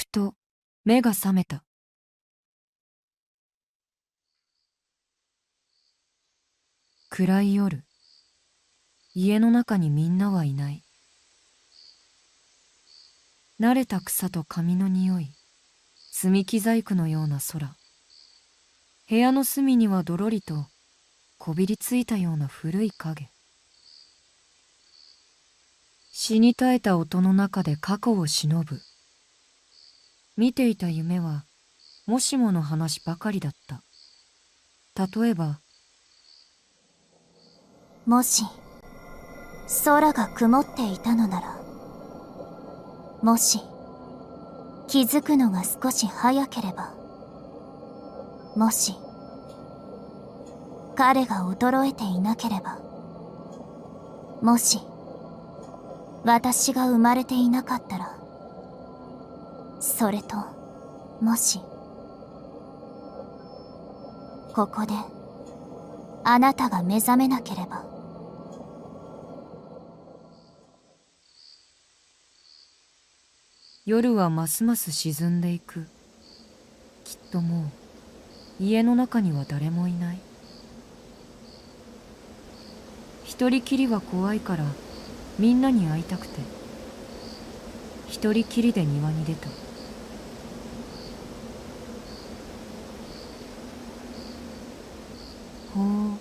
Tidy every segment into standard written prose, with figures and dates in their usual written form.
ふと目が覚めた。暗い夜、家の中にみんなはいない。慣れた草と紙の匂い、積み木細工のような空。部屋の隅にはどろりとこびりついたような古い影。死に絶えた音の中で過去を忍ぶ。見ていた夢はもしもの話ばかりだった。例えば、もし空が曇っていたのなら、もし気づくのが少し早ければ、もし彼が衰えていなければ、もし私が生まれていなかったら、それともしここであなたが目覚めなければ。夜はますます沈んでいく。きっともう家の中には誰もいない。一人きりは怖いからみんなに会いたくて、一人きりで庭に出た。ほー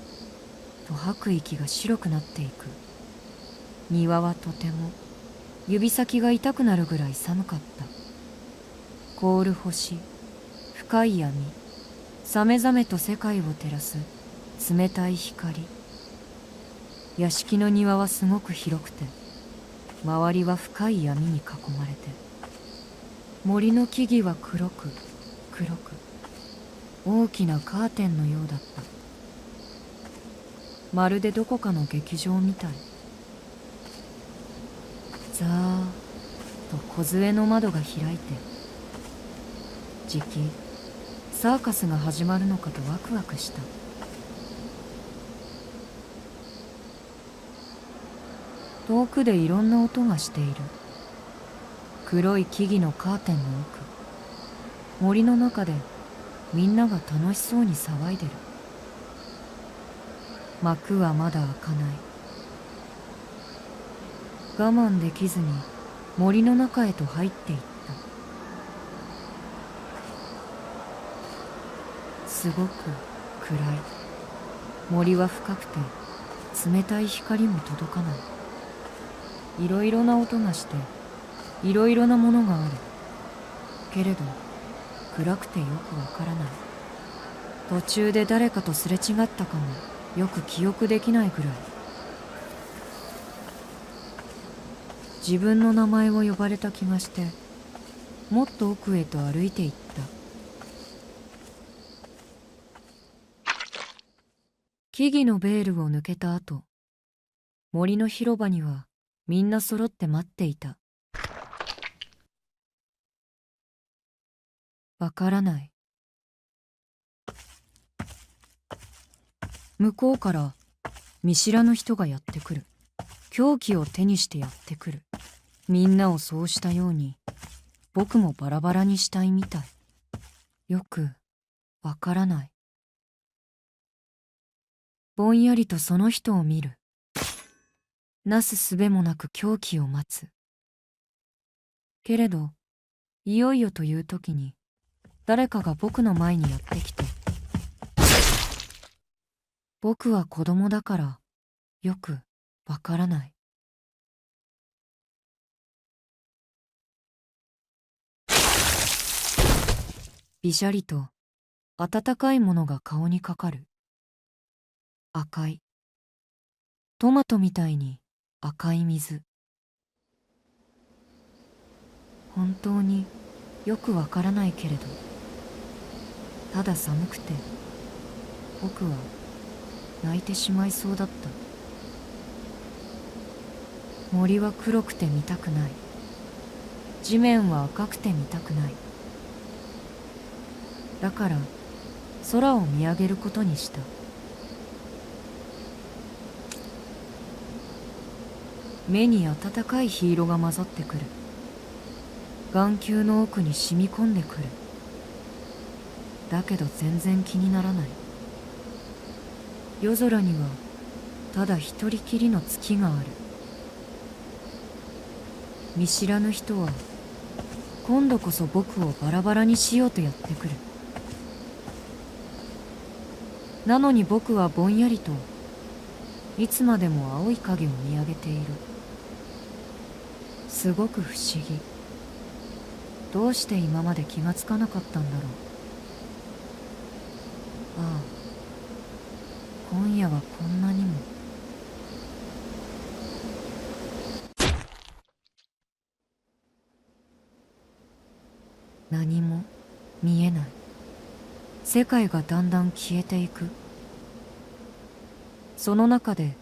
と吐く息が白くなっていく。庭はとても指先が痛くなるぐらい寒かった。凍る星、深い闇、さめざめと世界を照らす冷たい光。屋敷の庭はすごく広くて、周りは深い闇に囲まれて、森の木々は黒く大きなカーテンのようだった。まるでどこかの劇場みたい。ざーっと梢の窓が開いて、じきサーカスが始まるのかとワクワクした。遠くでいろんな音がしている。黒い木々のカーテンの奥、森の中でみんなが楽しそうに騒いでる。幕はまだ開かない。我慢できずに森の中へと入っていった。すごく暗い。森は深くて冷たい光も届かない。いろいろな音がしていろいろなものがあるけれど、暗くてよくわからない。途中で誰かとすれ違ったかもよく記憶できないぐらい。自分の名前を呼ばれた気がして、もっと奥へと歩いていった。木々のベールを抜けた後、森の広場にはみんな揃って待っていた。わからない。向こうから見知らぬ人がやってくる。凶器を手にしてやってくる。みんなをそうしたように僕もバラバラにしたいみたい。よくわからない。ぼんやりとその人を見る。なすすべもなく凶器を待つ。けれどいよいよという時に誰かが僕の前にやってきて、僕は子供だからよくわからない。びしゃりと温かいものが顔にかかる。赤い。トマトみたいに赤い水。本当によくわからないけれど、ただ寒くて僕は泣いてしまいそうだった。森は黒くて見たくない。地面は赤くて見たくない。だから空を見上げることにした。目に暖かい火色が混ざってくる。眼球の奥に染み込んでくる。だけど全然気にならない。夜空にはただ一人きりの月がある。見知らぬ人は今度こそ僕をバラバラにしようとやってくる。なのに僕はぼんやりといつまでも青い影を見上げている。すごく不思議。どうして今まで気がつかなかったんだろう。ああ、今夜はこんなにも。何も見えない。世界がだんだん消えていく。その中で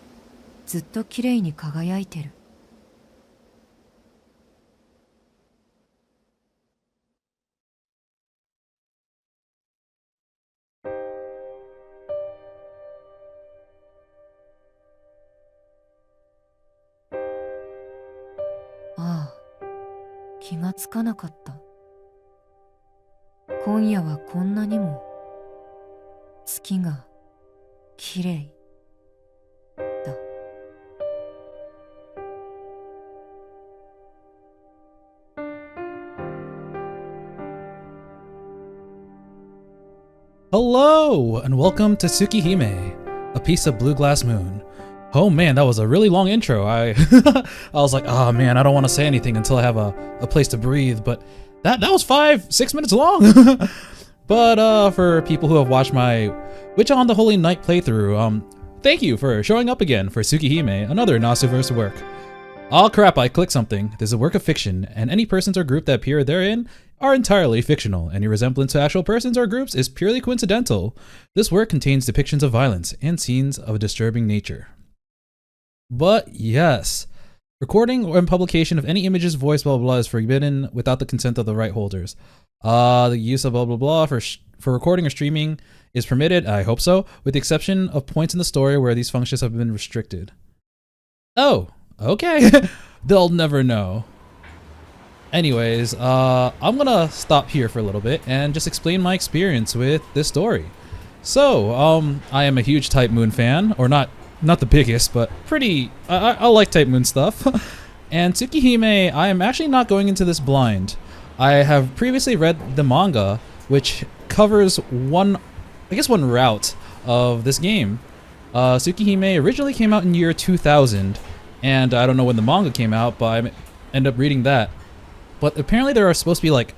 ずっときれいに輝いてる。ああ、気がつかなかった。今夜はこんなにも月がきれいだ。Hello, and welcome to Tsukihime, a piece of blue glass moon. Oh man, that was a really long intro. I was like, oh man, I don't want to say anything until I have a place to breathe, but that was 5-6 minutes long. But for people who have watched my Witch on the Holy Night playthrough, thank you for showing up again for Tsukihime, another Nasuverse work. Oh crap, I clicked something. This is a work of fiction, and any persons or group that appear therein are entirely fictional. Any resemblance to actual persons or groups is purely coincidental. This work contains depictions of violence and scenes of a disturbing nature. But yes, recording or publication of any images, voice, blah, blah, blah is forbidden without the consent of the right holders. The use of blah, blah, blah for recording or streaming is permitted, I hope so, with the exception of points in the story where these functions have been restricted. Oh, okay. They'll never know. Anyways, I'm gonna stop here for a little bit and just explain my experience with this story. So, I am a huge Type Moon fan, or not the biggest, but pretty, I like Type Moon stuff. And Tsukihime, I am actually not going into this blind. I have previously read the manga, which covers one route of this game. Tsukihime originally came out in year 2000, and I don't know when the manga came out, but I ended up reading that. But apparently there are supposed to be like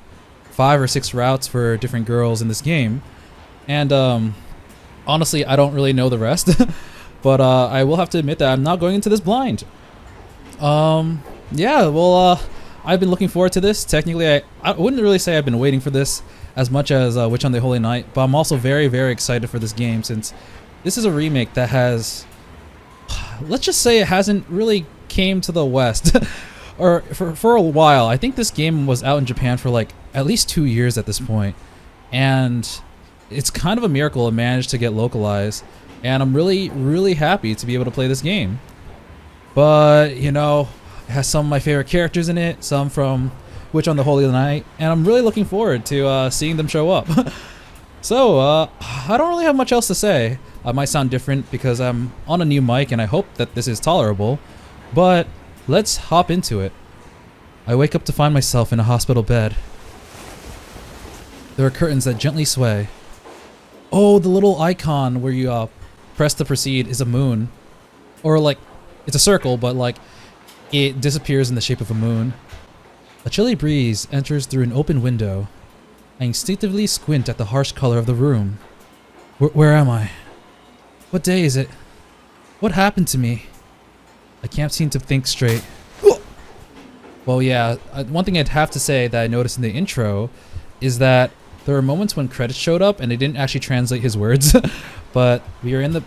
5 or 6 routes for different girls in this game, and honestly, I don't really know the rest. But I will have to admit that I'm not going into this blind. Yeah, well, I've been looking forward to this. Technically, I wouldn't really say I've been waiting for this as much as Witch on the Holy Night, but I'm also very, very excited for this game since this is a remake that has, let's just say it hasn't really came to the West. Or for a while. I think this game was out in Japan for like at least 2 years at this point, and it's kind of a miracle it managed to get localized, and I'm really, really happy to be able to play this game. But, you know, it has some of my favorite characters in it, some from Witch on the Holy Night, and I'm really looking forward to seeing them show up. So, I don't really have much else to say. I might sound different because I'm on a new mic and I hope that this is tolerable, but let's hop into it. I wake up to find myself in a hospital bed. There are curtains that gently sway. Oh, the little icon where you press to proceed is a moon. Or like, it's a circle, but like, it disappears in the shape of a moon. A chilly breeze enters through an open window. I instinctively squint at the harsh color of the room. Where am I? What day is it? What happened to me? I can't seem to think straight. Well, yeah, one thing I'd have to say that I noticed in the intro is that there were moments when credits showed up and they didn't actually translate his words, but we are in the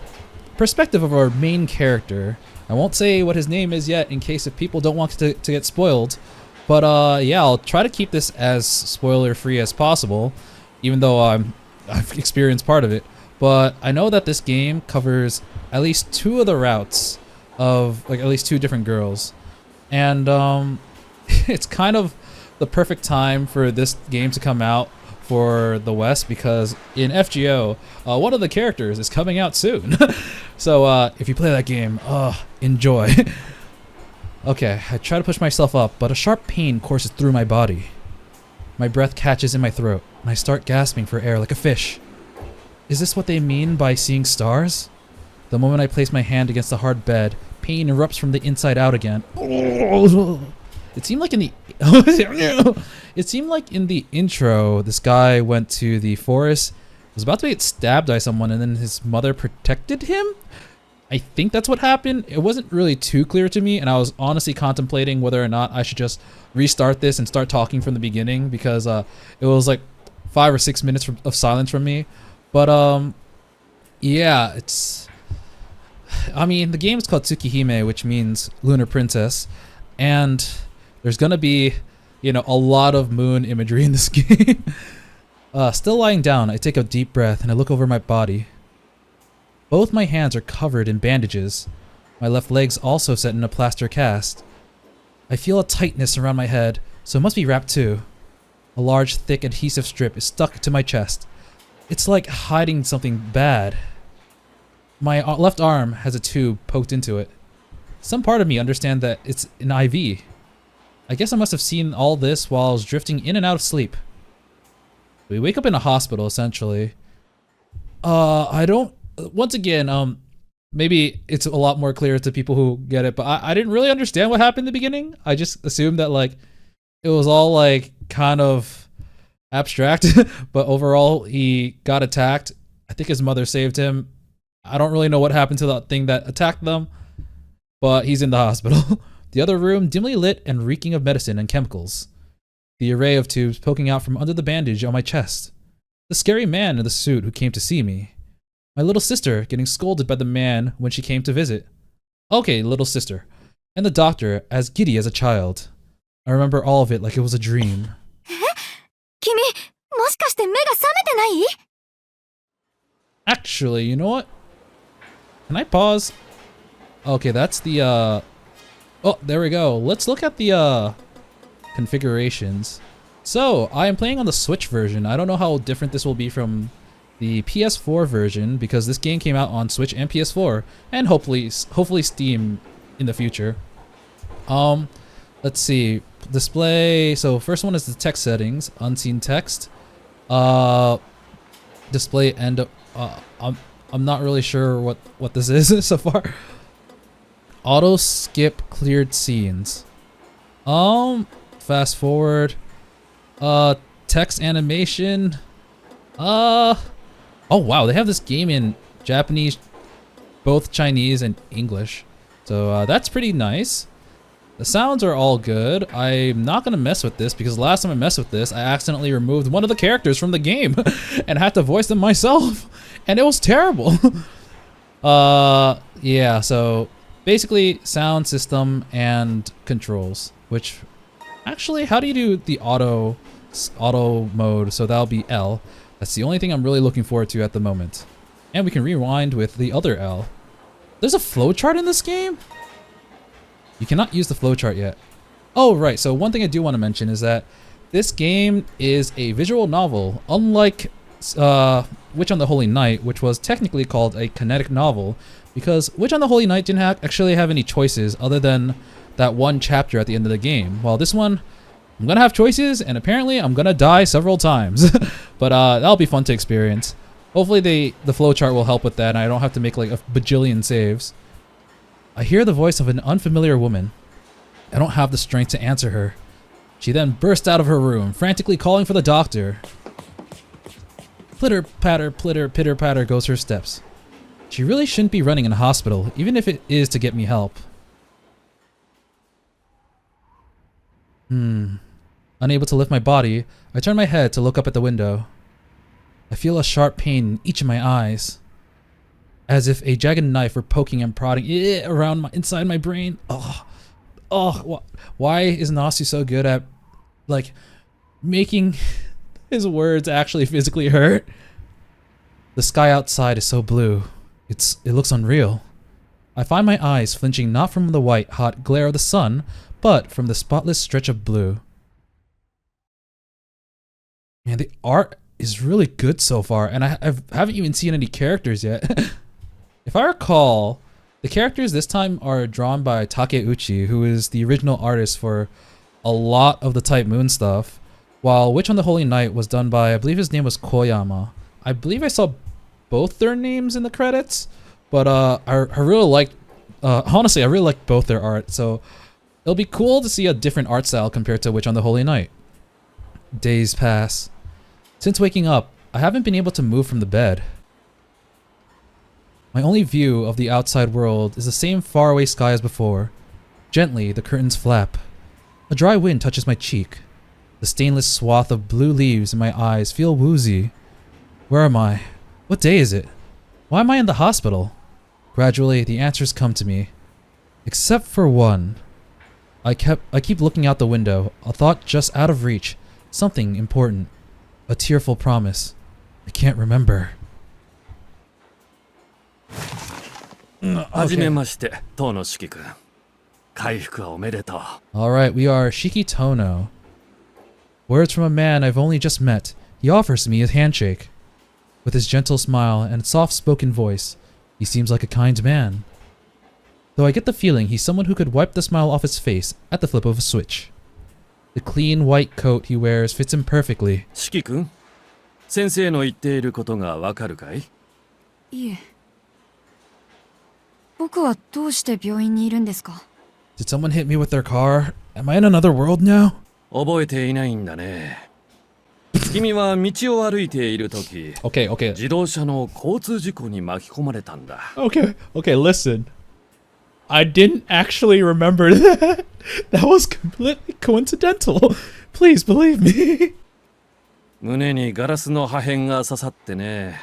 perspective of our main character. I won't say what his name is yet in case if people don't want to get spoiled, but yeah, I'll try to keep this as spoiler-free as possible, even though I've experienced part of it. But I know that this game covers at least 2 of the routes of like at least 2 different girls, and it's kind of the perfect time for this game to come out for the West, because in FGO, one of the characters is coming out soon. So if you play that game, enjoy. Okay, I try to push myself up, but a sharp pain courses through my body. My breath catches in my throat, and I start gasping for air like a fish. Is this what they mean by seeing stars? The moment I place my hand against the hard bed, pain erupts from the inside out again. It seemed like in the intro, this guy went to the forest, was about to get stabbed by someone, and then his mother protected him. I think that's what happened. It wasn't really too clear to me, and I was honestly contemplating whether or not I should just restart this and start talking from the beginning, because it was like 5 or 6 minutes of silence from me. But yeah, I mean, the game is called Tsukihime, which means Lunar Princess, and there's gonna be, you know, a lot of moon imagery in this game. Still lying down, I take a deep breath and I look over my body. Both my hands are covered in bandages. My left leg's also set in a plaster cast. I feel a tightness around my head, so it must be wrapped too. A large, thick adhesive strip is stuck to my chest. It's like hiding something bad. My left arm has a tube poked into it. Some part of me understands that it's an IV. I guess I must have seen all this while I was drifting in and out of sleep. We wake up in a hospital, essentially. Once again, maybe it's a lot more clear to people who get it, but I didn't really understand what happened in the beginning. I just assumed that, like, it was all, like, kind of abstract, but overall, he got attacked. I think his mother saved him. I don't really know what happened to that thing that attacked them, but he's in the hospital. The other room, dimly lit and reeking of medicine and chemicals. The array of tubes poking out from under the bandage on my chest. The scary man in the suit who came to see me. My little sister getting scolded by the man when she came to visit. Okay, little sister. And the doctor, as giddy as a child. I remember all of it like it was a dream. 君、もしかして目が覚めてない？ Actually, you know what? Can I pause? Okay, that's the, oh, there we go. Let's look at the, configurations. So, I am playing on the Switch version. I don't know how different this will be from the PS4 version, because this game came out on Switch and PS4, and hopefully Steam in the future. Let's see. Display. So first one is the text settings, unseen text. Display end. I'm not really sure what this is so far. Auto skip cleared scenes. Fast forward. Text animation. Oh wow, they have this game in Japanese, both Chinese and English. So that's pretty nice. The sounds are all good. I'm not gonna mess with this because last time I messed with this, I accidentally removed one of the characters from the game and had to voice them myself, and it was terrible. Yeah, so basically sound system and controls, which actually, how do you do the auto mode? So that'll be L. That's the only thing I'm really looking forward to at the moment. And we can rewind with the other L. There's a flowchart in this game? You cannot use the flowchart yet. Oh, right. So one thing I do want to mention is that this game is a visual novel, unlike Witch on the Holy Night, which was technically called a kinetic novel, because Witch on the Holy Night didn't actually have any choices other than that one chapter at the end of the game. While this one, I'm going to have choices, and apparently I'm going to die several times. But that'll be fun to experience. Hopefully the flowchart will help with that, and I don't have to make like a bajillion saves. I hear the voice of an unfamiliar woman. I don't have the strength to answer her. She then bursts out of her room, frantically calling for the doctor. Plitter patter, pitter patter goes her steps. She really shouldn't be running in a hospital, even if it is to get me help. Unable to lift my body, I turn my head to look up at the window. I feel a sharp pain in each of my eyes, as if a jagged knife were poking and prodding around inside my brain. Why is Nasu so good at, like, making his words actually physically hurt? The sky outside is so blue. It looks unreal. I find my eyes flinching not from the white, hot glare of the sun, but from the spotless stretch of blue. Man, the art is really good so far, and I haven't even seen any characters yet. If I recall, the characters this time are drawn by Takeuchi, who is the original artist for a lot of the Type Moon stuff, while Witch on the Holy Night was done by, I believe his name was Koyama. I believe I saw both their names in the credits, but I really liked, honestly, I really liked both their art, so it'll be cool to see a different art style compared to Witch on the Holy Night. Days pass. Since waking up, I haven't been able to move from the bed. My only view of the outside world is the same faraway sky as before. Gently, the curtains flap. A dry wind touches my cheek. The stainless swath of blue leaves in my eyes feel woozy. Where am I? What day is it? Why am I in the hospital? Gradually, the answers come to me. Except for one. I keep looking out the window, a thought just out of reach. Something important. A tearful promise. I can't remember. はじめまして、東野四季君。回復はおめでとう。Alright, we are Shiki Tohno. Words from a man I've only just met. He offers me a handshake. With his gentle smile and soft-spoken voice, he seems like a kind man. Though I get the feeling he's someone who could wipe the smile off his face at the flip of a switch. The clean white coat he wears fits him perfectly. 四季君、先生の言っていることがわかるかい？いえ。僕はどうして病院にいるんですか？ Did someone hit me with their car? Am I in another world now? 覚えていないんだね。君は道を歩いているとき、Okay. 自動車の交通事故に巻き込まれたんだ。Okay, listen. I didn't actually remember that. That was completely coincidental. Please believe me. 胸にガラスの破片が刺さってね。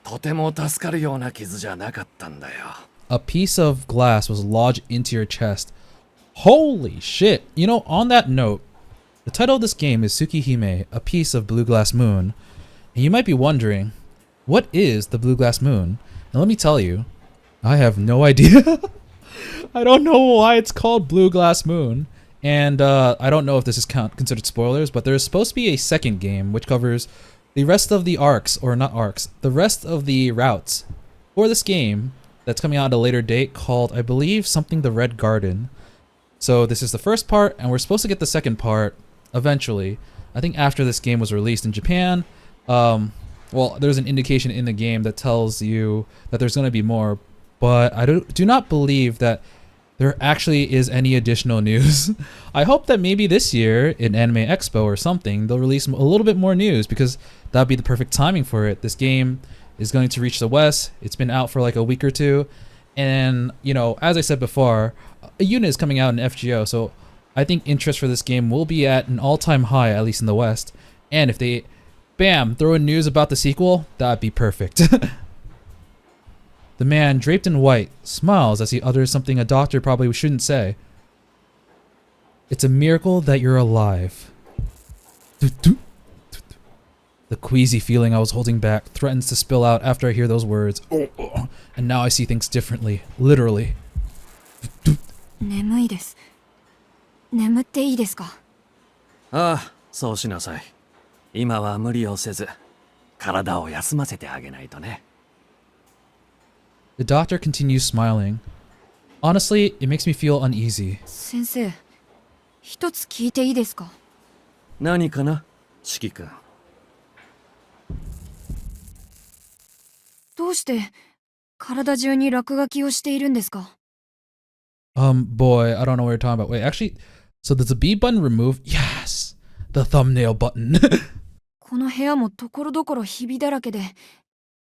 とても助かるような傷じゃなかったんだよ。A piece of glass was lodged into your chest. Holy shit. You know, on that note, the title of this game is Tsukihime, a piece of blue glass moon. And you might be wondering, what is the blue glass moon? And let me tell you, I have no idea. I don't know why it's called blue glass moon. And I don't know if this is considered spoilers, but there's supposed to be a second game which covers the rest of the arcs, or not arcs, the rest of the routes for this game that's coming out at a later date called, I believe, something the Red Garden. So this is the first part, and we're supposed to get the second part eventually. I think after this game was released in Japan. Well, there's an indication in the game that tells you that there's going to be more, but I do not believe that there actually is any additional news. I hope that maybe this year in Anime Expo or something, they'll release a little bit more news, because that'd be the perfect timing for it. This game is going to reach the West. It's been out for like a week or two. And, you know, as I said before, a unit is coming out in FGO, so I think interest for this game will be at an all-time high, at least in the West. And if they, bam, throw in news about the sequel, that'd be perfect. The man, draped in white, smiles as he utters something a doctor probably shouldn't say. It's a miracle that you're alive. The queasy feeling I was holding back threatens to spill out after I hear those words. And now I see things differently. Literally. 眠いです。眠っていいですか？ああ、そうしなさい。今は無理をせず、体を休ませてあげないとね。The doctor continues smiling. Honestly, it makes me feel uneasy. 先生、一つ聞いていいですか？何かな、四季君。どうして体中に落書きをしているんですか？ Boy, I don't know what you're talking about. Wait, actually, so there's a B button removed? Yes! The thumbnail button. この部屋もところどころひびだらけで、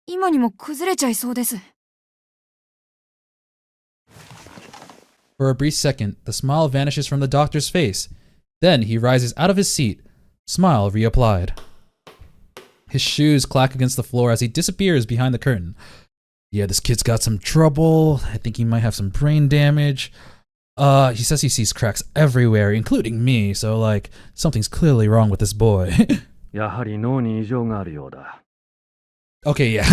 今にも崩れちゃいそうです。For a brief second, the smile vanishes from the doctor's face. Then he rises out of his seat. Smile reapplied. His shoes clack against the floor as he disappears behind the curtain. Yeah, this kid's got some trouble. I think he might have some brain damage. He says he sees cracks everywhere, including me, so like, something's clearly wrong with this boy. やはり脳に異常があるようだ。Okay, yeah.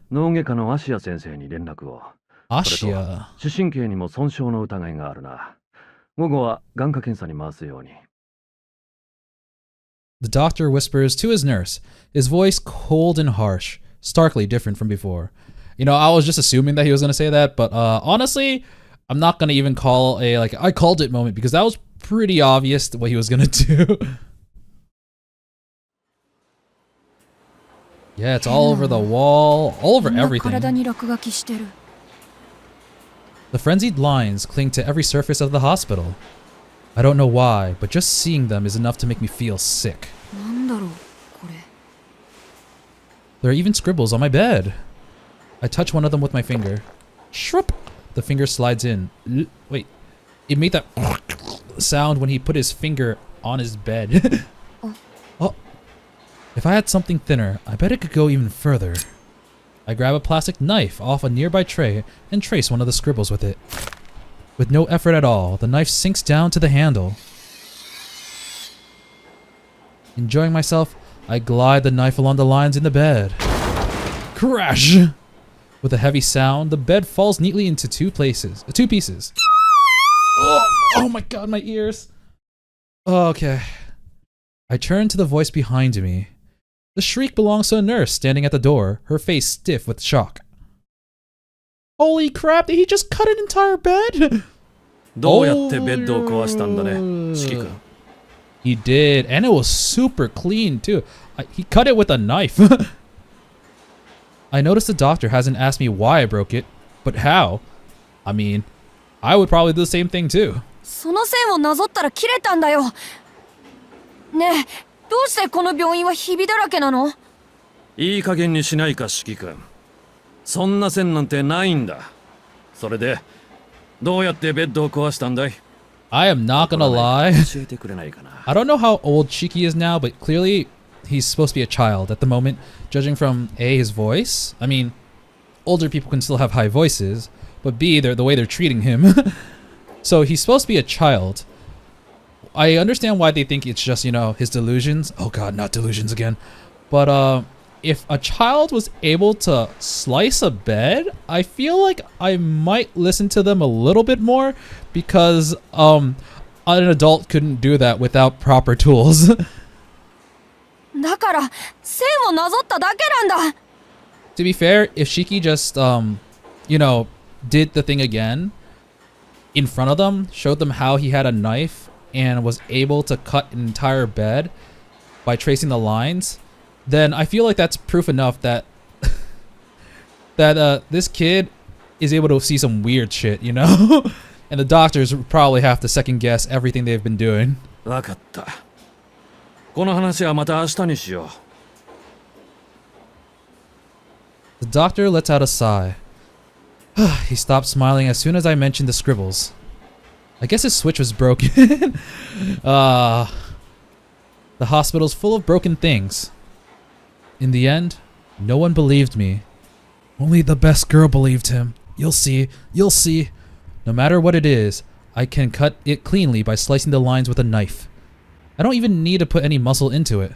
脳外科の芦谷先生に連絡を。Ashia. 視神経にも損傷の疑いがあるな。午後は眼科検査に回すように。The doctor whispers to his nurse, his voice cold and harsh, starkly different from before. You know, I was just assuming that he was going to say that, but honestly, I'm not going to even call a, like, I called it moment, because that was pretty obvious what he was going to do. Yeah, it's all over the wall, all over everything. The frenzied lines cling to every surface of the hospital. I don't know why, but just seeing them is enough to make me feel sick. There are even scribbles on my bed. I touch one of them with my finger. Shrup! The finger slides in. Wait, it made that sound when he put his finger on his bed. Oh. If I had something thinner, I bet it could go even further. I grab a plastic knife off a nearby tray and trace one of the scribbles with it. With no effort at all, the knife sinks down to the handle. Enjoying myself, I glide the knife along the lines in the bed. Crash! With a heavy sound, the bed falls neatly into two pieces. Oh my god, my ears. Okay. I turn to the voice behind me. The shriek belongs to a nurse standing at the door, her face stiff with shock. Holy crap, did he just cut an entire bed? どうやってベッドを壊したんだね、四季君。He did, and it was super clean too. He cut it with a knife. I noticed the doctor hasn't asked me why I broke it, but how. I mean, I would probably do the same thing too. その線をなぞったら切れたんだよ。ねえ、どうしてこの病院はひびだらけなの？いい加減にしないか、四季君。そんな線なんてないんだ。それで、どうやってベッドを壊したんだい？ I am not gonna lie. 教えてくれないかな。I don't know how old Shiki is now, but clearly he's supposed to be a child at the moment, judging from A, his voice. I mean, older people can still have high voices, but B, the way they're treating him. So he's supposed to be a child. I understand why they think it's just, you know, his delusions. Oh god, not delusions again. But if a child was able to slice a bed, I feel like I might listen to them a little bit more, because an adult couldn't do that without proper tools. だから線をなぞっただけなんだ。 To be fair, if Shiki just you know, did the thing again in front of them, showed them how he had a knife and was able to cut an entire bed by tracing the lines, then I feel like that's proof enough that that this kid is able to see some weird shit, you know? And the doctors probably have to second guess everything they've been doing. わかった。この話はまた明日にしよう。 The doctor lets out a sigh. He stopped smiling as soon as I mentioned the scribbles. I guess his switch was broken. The hospital's full of broken things. In the end, no one believed me. Only the best girl believed him. You'll see. You'll see. No matter what it is, I can cut it cleanly by slicing the lines with a knife. I don't even need to put any muscle into it.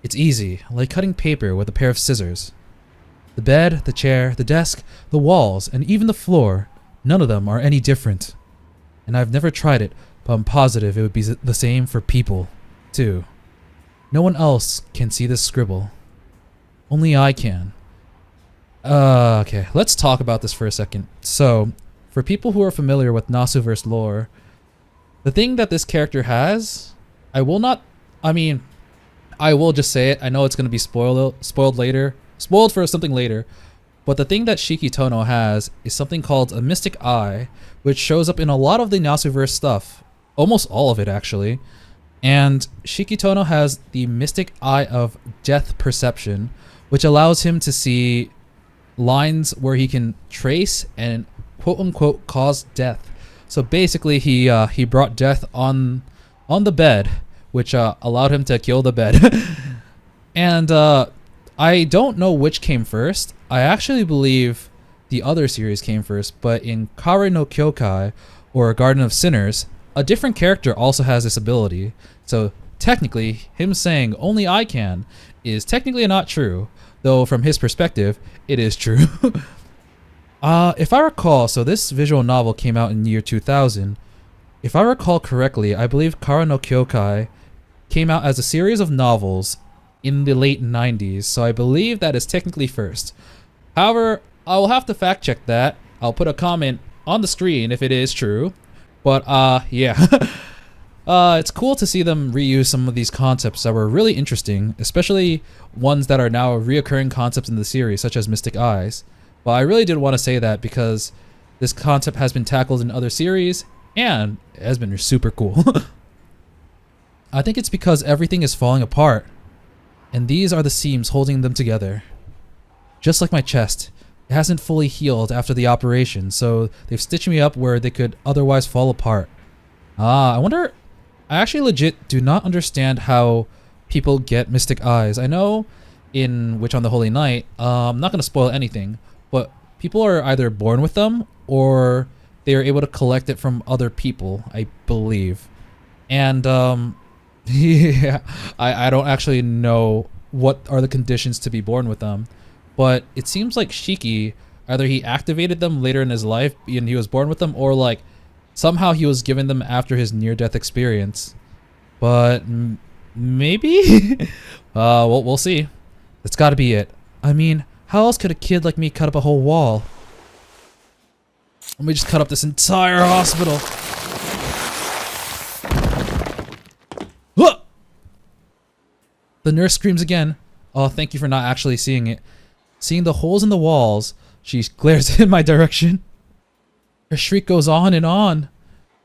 It's easy, like cutting paper with a pair of scissors. The bed, the chair, the desk, the walls, and even the floor, none of them are any different. And I've never tried it, but I'm positive it would be the same for people, too. No one else can see this scribble. Only I can. Okay, let's talk about this for a second. So, for people who are familiar with Nasuverse lore, the thing that this character has, I will just say it. I know it's going to be spoiled later. Spoiled for something later. But the thing that Shiki Tohno has is something called a mystic eye, which shows up in a lot of the Nasuverse stuff. Almost all of it, actually. And Shiki Tohno has the mystic eye of death perception, which allows him to see lines where he can trace and quote-unquote cause death. So basically, he brought death on the bed, which allowed him to kill the bed. And I don't know which came first. I actually believe the other series came first, but in Kare no Kyokai, or Garden of Sinners, a different character also has this ability. So technically, him saying only I can is technically not true, though from his perspective, it is true. If I recall, so this visual novel came out in the year 2000. If I recall correctly, I believe Kare no Kyokai came out as a series of novels in the late 90s, so I believe that is technically first. However, I will have to fact check that. I'll put a comment on the screen if it is true. But yeah. It's cool to see them reuse some of these concepts that were really interesting, especially ones that are now reoccurring concepts in the series, such as Mystic Eyes. But I really did want to say that because this concept has been tackled in other series, and it has been super cool. I think it's because everything is falling apart, and these are the seams holding them together. Just like my chest, it hasn't fully healed after the operation, so they've stitched me up where they could otherwise fall apart. I wonder... I actually legit do not understand how people get mystic eyes. I know in Witch on the Holy Night, I'm not going to spoil anything, but people are either born with them or they are able to collect it from other people, I believe. And yeah, I don't actually know what are the conditions to be born with them, but it seems like Shiki, either he activated them later in his life and he was born with them, or like somehow he was given them after his near-death experience. But maybe? We'll see. That's gotta be it. I mean, how else could a kid like me cut up a whole wall? Let me just cut up this entire hospital. Huh! The nurse screams again. Oh, thank you for not actually seeing it. Seeing the holes in the walls, she glares in my direction. Her shriek goes on and on.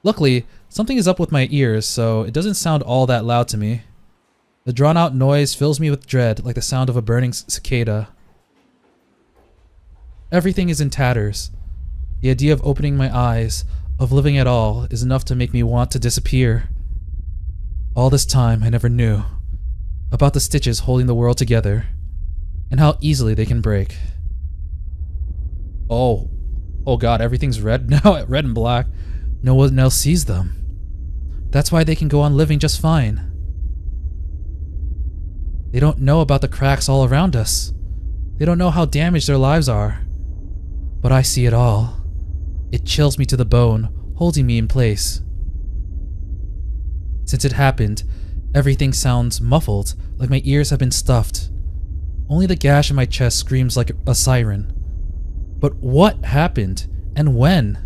Luckily, something is up with my ears, so it doesn't sound all that loud to me. The drawn-out noise fills me with dread, like the sound of a burning cicada. Everything is in tatters. The idea of opening my eyes, of living at all, is enough to make me want to disappear. All this time, I never knew about the stitches holding the world together, and how easily they can break. Oh god, everything's red now, red and black. No one else sees them. That's why they can go on living just fine. They don't know about the cracks all around us. They don't know how damaged their lives are. But I see it all. It chills me to the bone, holding me in place. Since it happened, everything sounds muffled, like my ears have been stuffed. Only the gash in my chest screams like a siren. But what happened? And when?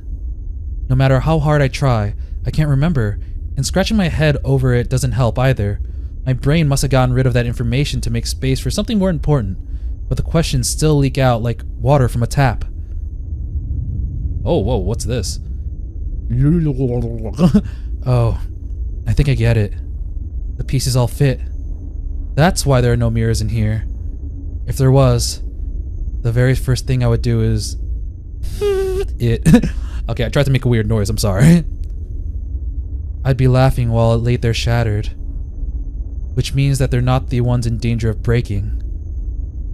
No matter how hard I try, I can't remember, and scratching my head over it doesn't help either. My brain must have gotten rid of that information to make space for something more important, but the questions still leak out like water from a tap. Oh, whoa, what's this? Oh, I think I get it. The pieces all fit. That's why there are no mirrors in here. If there was, the very first thing I would do is... it. Okay, I tried to make a weird noise, I'm sorry. I'd be laughing while it laid there shattered. Which means that they're not the ones in danger of breaking.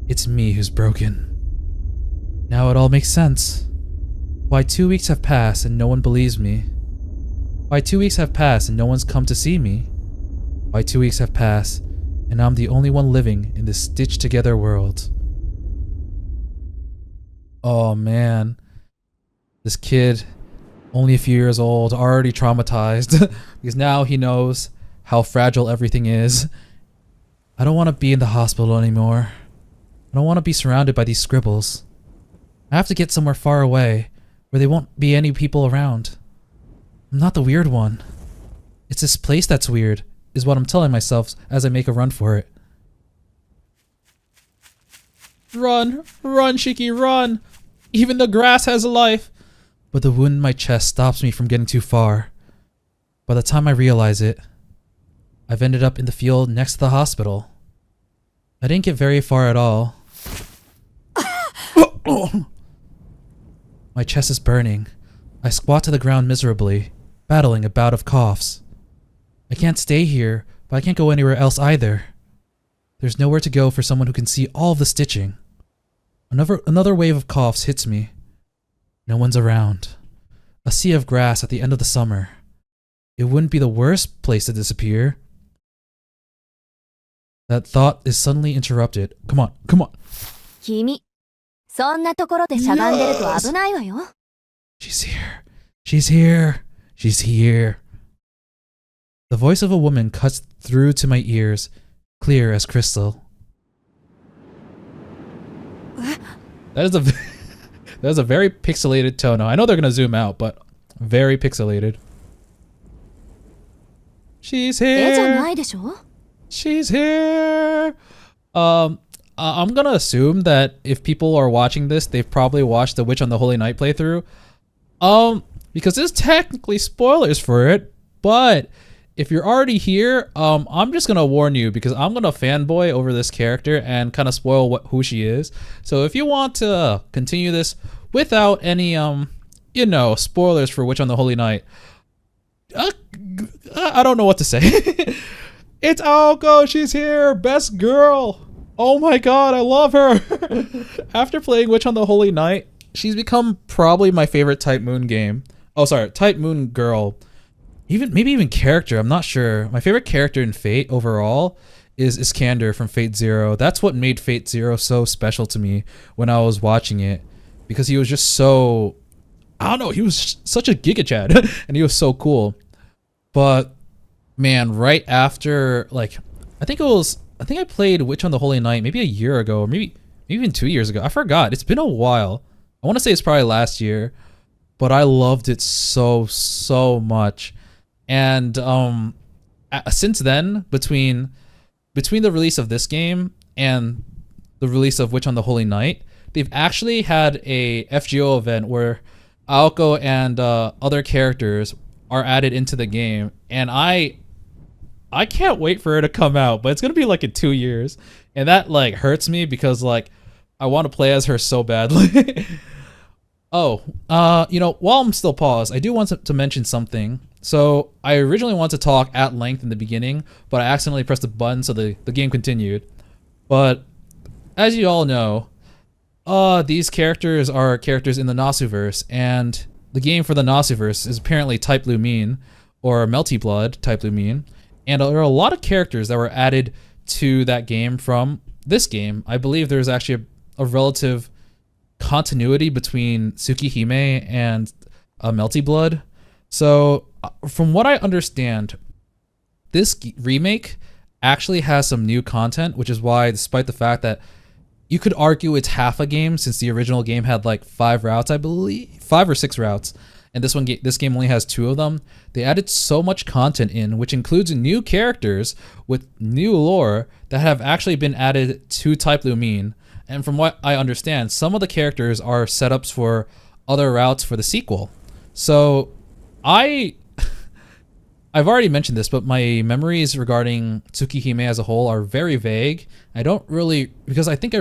It's me who's broken. Now it all makes sense. Why 2 weeks have passed and no one believes me? Why 2 weeks have passed and no one's come to see me? Why 2 weeks have passed and I'm the only one living in this stitched together world? Oh man. This kid, only a few years old, already traumatized because now he knows how fragile everything is. I don't want to be in the hospital anymore. I don't want to be surrounded by these scribbles. I have to get somewhere far away where there won't be any people around. I'm not the weird one. It's this place that's weird, is what I'm telling myself as I make a run for it. Run! Run, Shiki, run! Even the grass has life! But the wound in my chest stops me from getting too far. By the time I realize it, I've ended up in the field next to the hospital. I didn't get very far at all. My chest is burning. I squat to the ground miserably, battling a bout of coughs. I can't stay here, but I can't go anywhere else either. There's nowhere to go for someone who can see all of the stitching. Another wave of coughs hits me. No one's around. A sea of grass at the end of the summer. It wouldn't be the worst place to disappear. That thought is suddenly interrupted. Come on, come on. 君、そんなところでしゃがんでると危ないわよ。She's here. She's here. She's here. The voice of a woman cuts through to my ears, clear as crystal. That is a that is a very pixelated Tono. I know they're gonna zoom out, but very pixelated. She's 絵じゃ here. ないでしょ She's here. I'm gonna assume that if people are watching this, they've probably watched the Witch on the Holy Night playthrough. Because there's technically spoilers for it, but if you're already here, I'm just gonna warn you because I'm gonna fanboy over this character and kind of spoil who she is. So if you want to continue this without any spoilers for Witch on the Holy Night, I don't know what to say. It's Aoko, she's here, best girl. Oh my god, I love her. After playing Witch on the Holy Night, she's become probably my favorite Type Moon game. Oh, sorry, Type Moon girl. Maybe even character, I'm not sure. My favorite character in Fate overall is Iskander from Fate Zero. That's what made Fate Zero so special to me when I was watching it. Because he was just so... I don't know, he was such a Giga Chad. And he was so cool. But, man, right after, like... I think I played Witch on the Holy Night maybe a year ago, or maybe even 2 years ago. I forgot. It's been a while. I want to say it's probably last year. But I loved it so much. And since then, between the release of this game and the release of Witch on the Holy Night, they've actually had a FGO event where Aoko and other characters are added into the game, and I can't wait for her to come out, but it's gonna be like in 2 years, and that like hurts me because like I want to play as her so badly. Oh, while I'm still paused, I do want to mention something. So I originally wanted to talk at length in the beginning, but I accidentally pressed a button, so the game continued. But as you all know, these characters are characters in the Nasuverse, and the game for the Nasuverse is apparently Type Lumine, or Melty Blood Type Lumine, and there are a lot of characters that were added to that game from this game. I believe there's actually a relative continuity between Tsukihime and Melty Blood. So from what I understand, this remake actually has some new content, which is why, despite the fact that you could argue it's half a game, since the original game had like 5 routes, I believe 5 or 6 routes, and this game only has 2 of them. They added so much content in, which includes new characters with new lore that have actually been added to Type Lumine. And from what I understand, some of the characters are setups for other routes for the sequel. So I've already mentioned this, but my memories regarding Tsukihime as a whole are very vague. I don't really, because I think I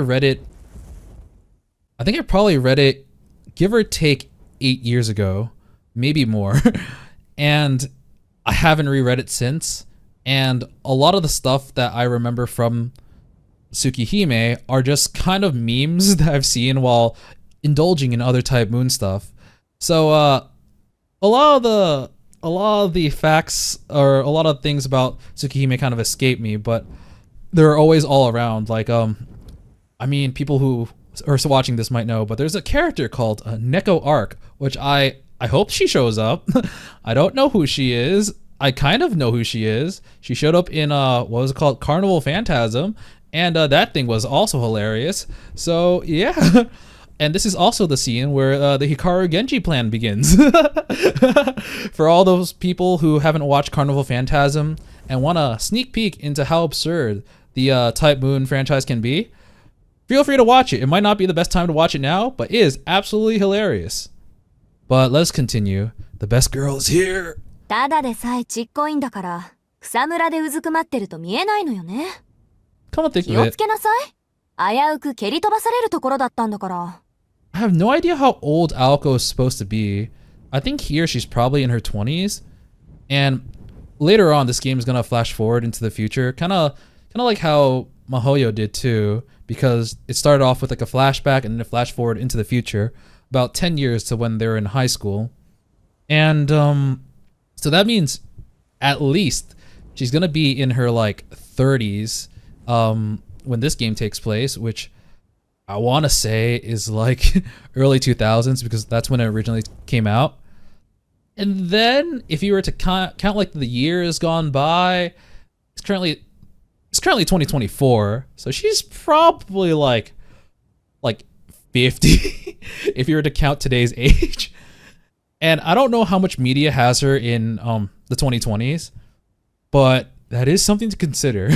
probably read it, give or take 8 years ago, maybe more. And I haven't reread it since. And a lot of the stuff that I remember from Tsukihime are just kind of memes that I've seen while indulging in other Type Moon stuff. So a lot of the facts or a lot of things about Tsukihime kind of escape me, but they're always all around. Like I mean, people who are watching this might know, but there's a character called Neko Arc, which I hope she shows up. I don't know who she is. I kind of know who she is. She showed up in what was it called, Carnival Phantasm, and that thing was also hilarious. So yeah. And this is also the scene where the Hikaru Genji plan begins. For all those people who haven't watched Carnival Phantasm and want a sneak peek into how absurd the Type Moon franchise can be, feel free to watch it. It might not be the best time to watch it now, but it is absolutely hilarious. But let's continue. The best girl is here. ただでさえちっこいんだから草むらでうずくまってると見えないのよね。 Come on, think 気 of を it. つけなさい。危うく蹴り飛ばされるところだったんだから。 I have no idea how old Aoko is supposed to be. I think here she's probably in her 20s. And later on, this game is gonna flash forward into the future, kind of like how Mahoyo did too, because it started off with like a flashback and then it flashed forward into the future, about 10 years to when they were in high school. And so that means at least she's gonna be in her like 30s when this game takes place, which I want to say is like early 2000s, because that's when it originally came out. And then if you were to count like the years gone by, it's currently 2024, so she's probably like 50 if you were to count today's age. And I don't know how much media has her in the 2020s, but that is something to consider.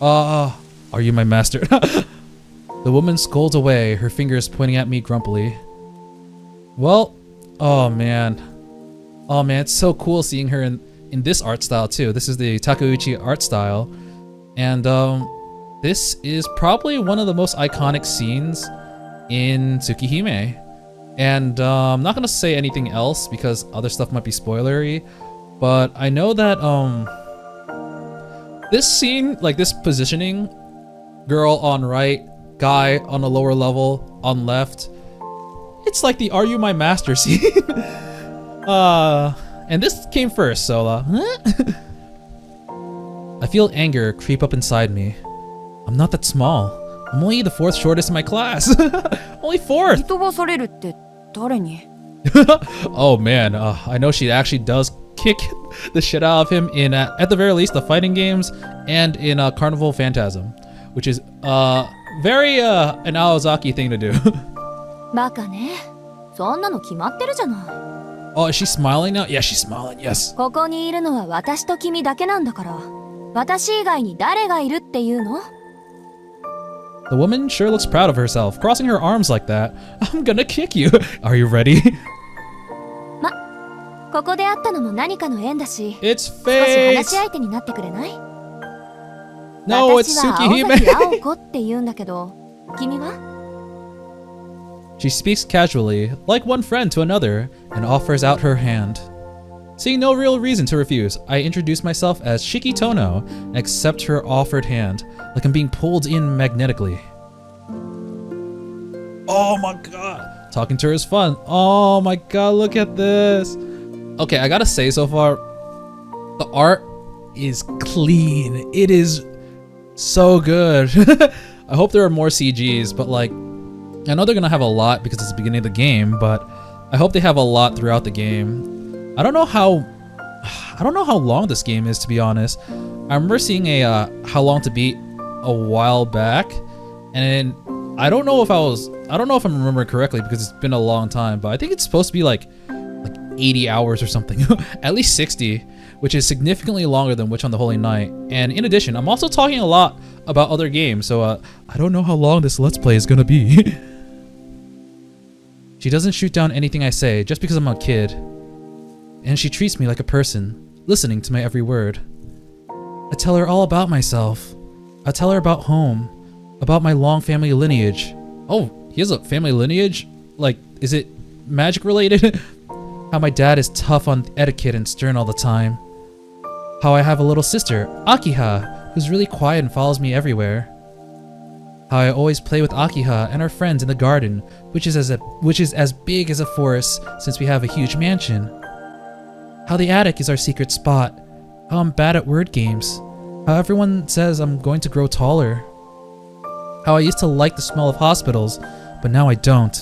Are you my master? The woman scolds away, her fingers pointing at me grumpily. Well, oh man, it's so cool seeing her in this art style too. This is the Takeuchi art style, and this is probably one of the most iconic scenes in Tsukihime. And I'm not gonna say anything else because other stuff might be spoilery, but I know that this scene, like this positioning, girl on right, guy on the lower level on left, it's like the "Are you my master" scene. And this came first, so I feel anger creep up inside me. I'm not that small. I'm only the 4th shortest in my class. Only 4th. 飛ばされるって誰に Oh man, I know she actually does kick the shit out of him in at the very least the fighting games and in Carnival Phantasm, which is very an Aozaki thing to do. バカね。そんなの決まってるじゃない。 Oh, is she smiling now? Yeah, she's smiling. Yes. ここにいるのは私と君だけなんだから。私以外に誰がいるっていうの？ The woman sure looks proud of herself, crossing her arms like that. I'm gonna kick you. Are you ready? ここで会ったのも何かの縁だし。 It's 少し話し fate. 相手になってくれない？ No, it's 私は青崎 Tsukihime. 青子って言うんだけど、君は？ She speaks casually, like one friend to another, and offers out her hand. Seeing no real reason to refuse, I introduce myself as Shiki Tohno and accept her offered hand, like I'm being pulled in magnetically. Oh my god! Talking to her is fun. Oh my god, look at this! Okay, I gotta say so far, the art is clean. It is so good. I hope there are more CGs, but like, I know they're gonna have a lot because it's the beginning of the game, but I hope they have a lot throughout the game. I don't know how long this game is, to be honest. I remember seeing a how long to beat a while back, and I don't know if I'm remembering correctly because it's been a long time, but I think it's supposed to be like 80 hours or something, at least 60, which is significantly longer than Witch on the Holy Night. And in addition, I'm also talking a lot about other games, so I don't know how long this Let's Play is gonna be. She doesn't shoot down anything I say just because I'm a kid, and she treats me like a person, listening to my every word. I tell her all about myself. I tell her about home, about my long family lineage. Oh, he has a family lineage? Like, is it magic related? How my dad is tough on etiquette and stern all the time. How I have a little sister, Akiha, who's really quiet and follows me everywhere. How I always play with Akiha and our friends in the garden, which is as big as a forest since we have a huge mansion. How the attic is our secret spot. How I'm bad at word games. How everyone says I'm going to grow taller. How I used to like the smell of hospitals, but now I don't.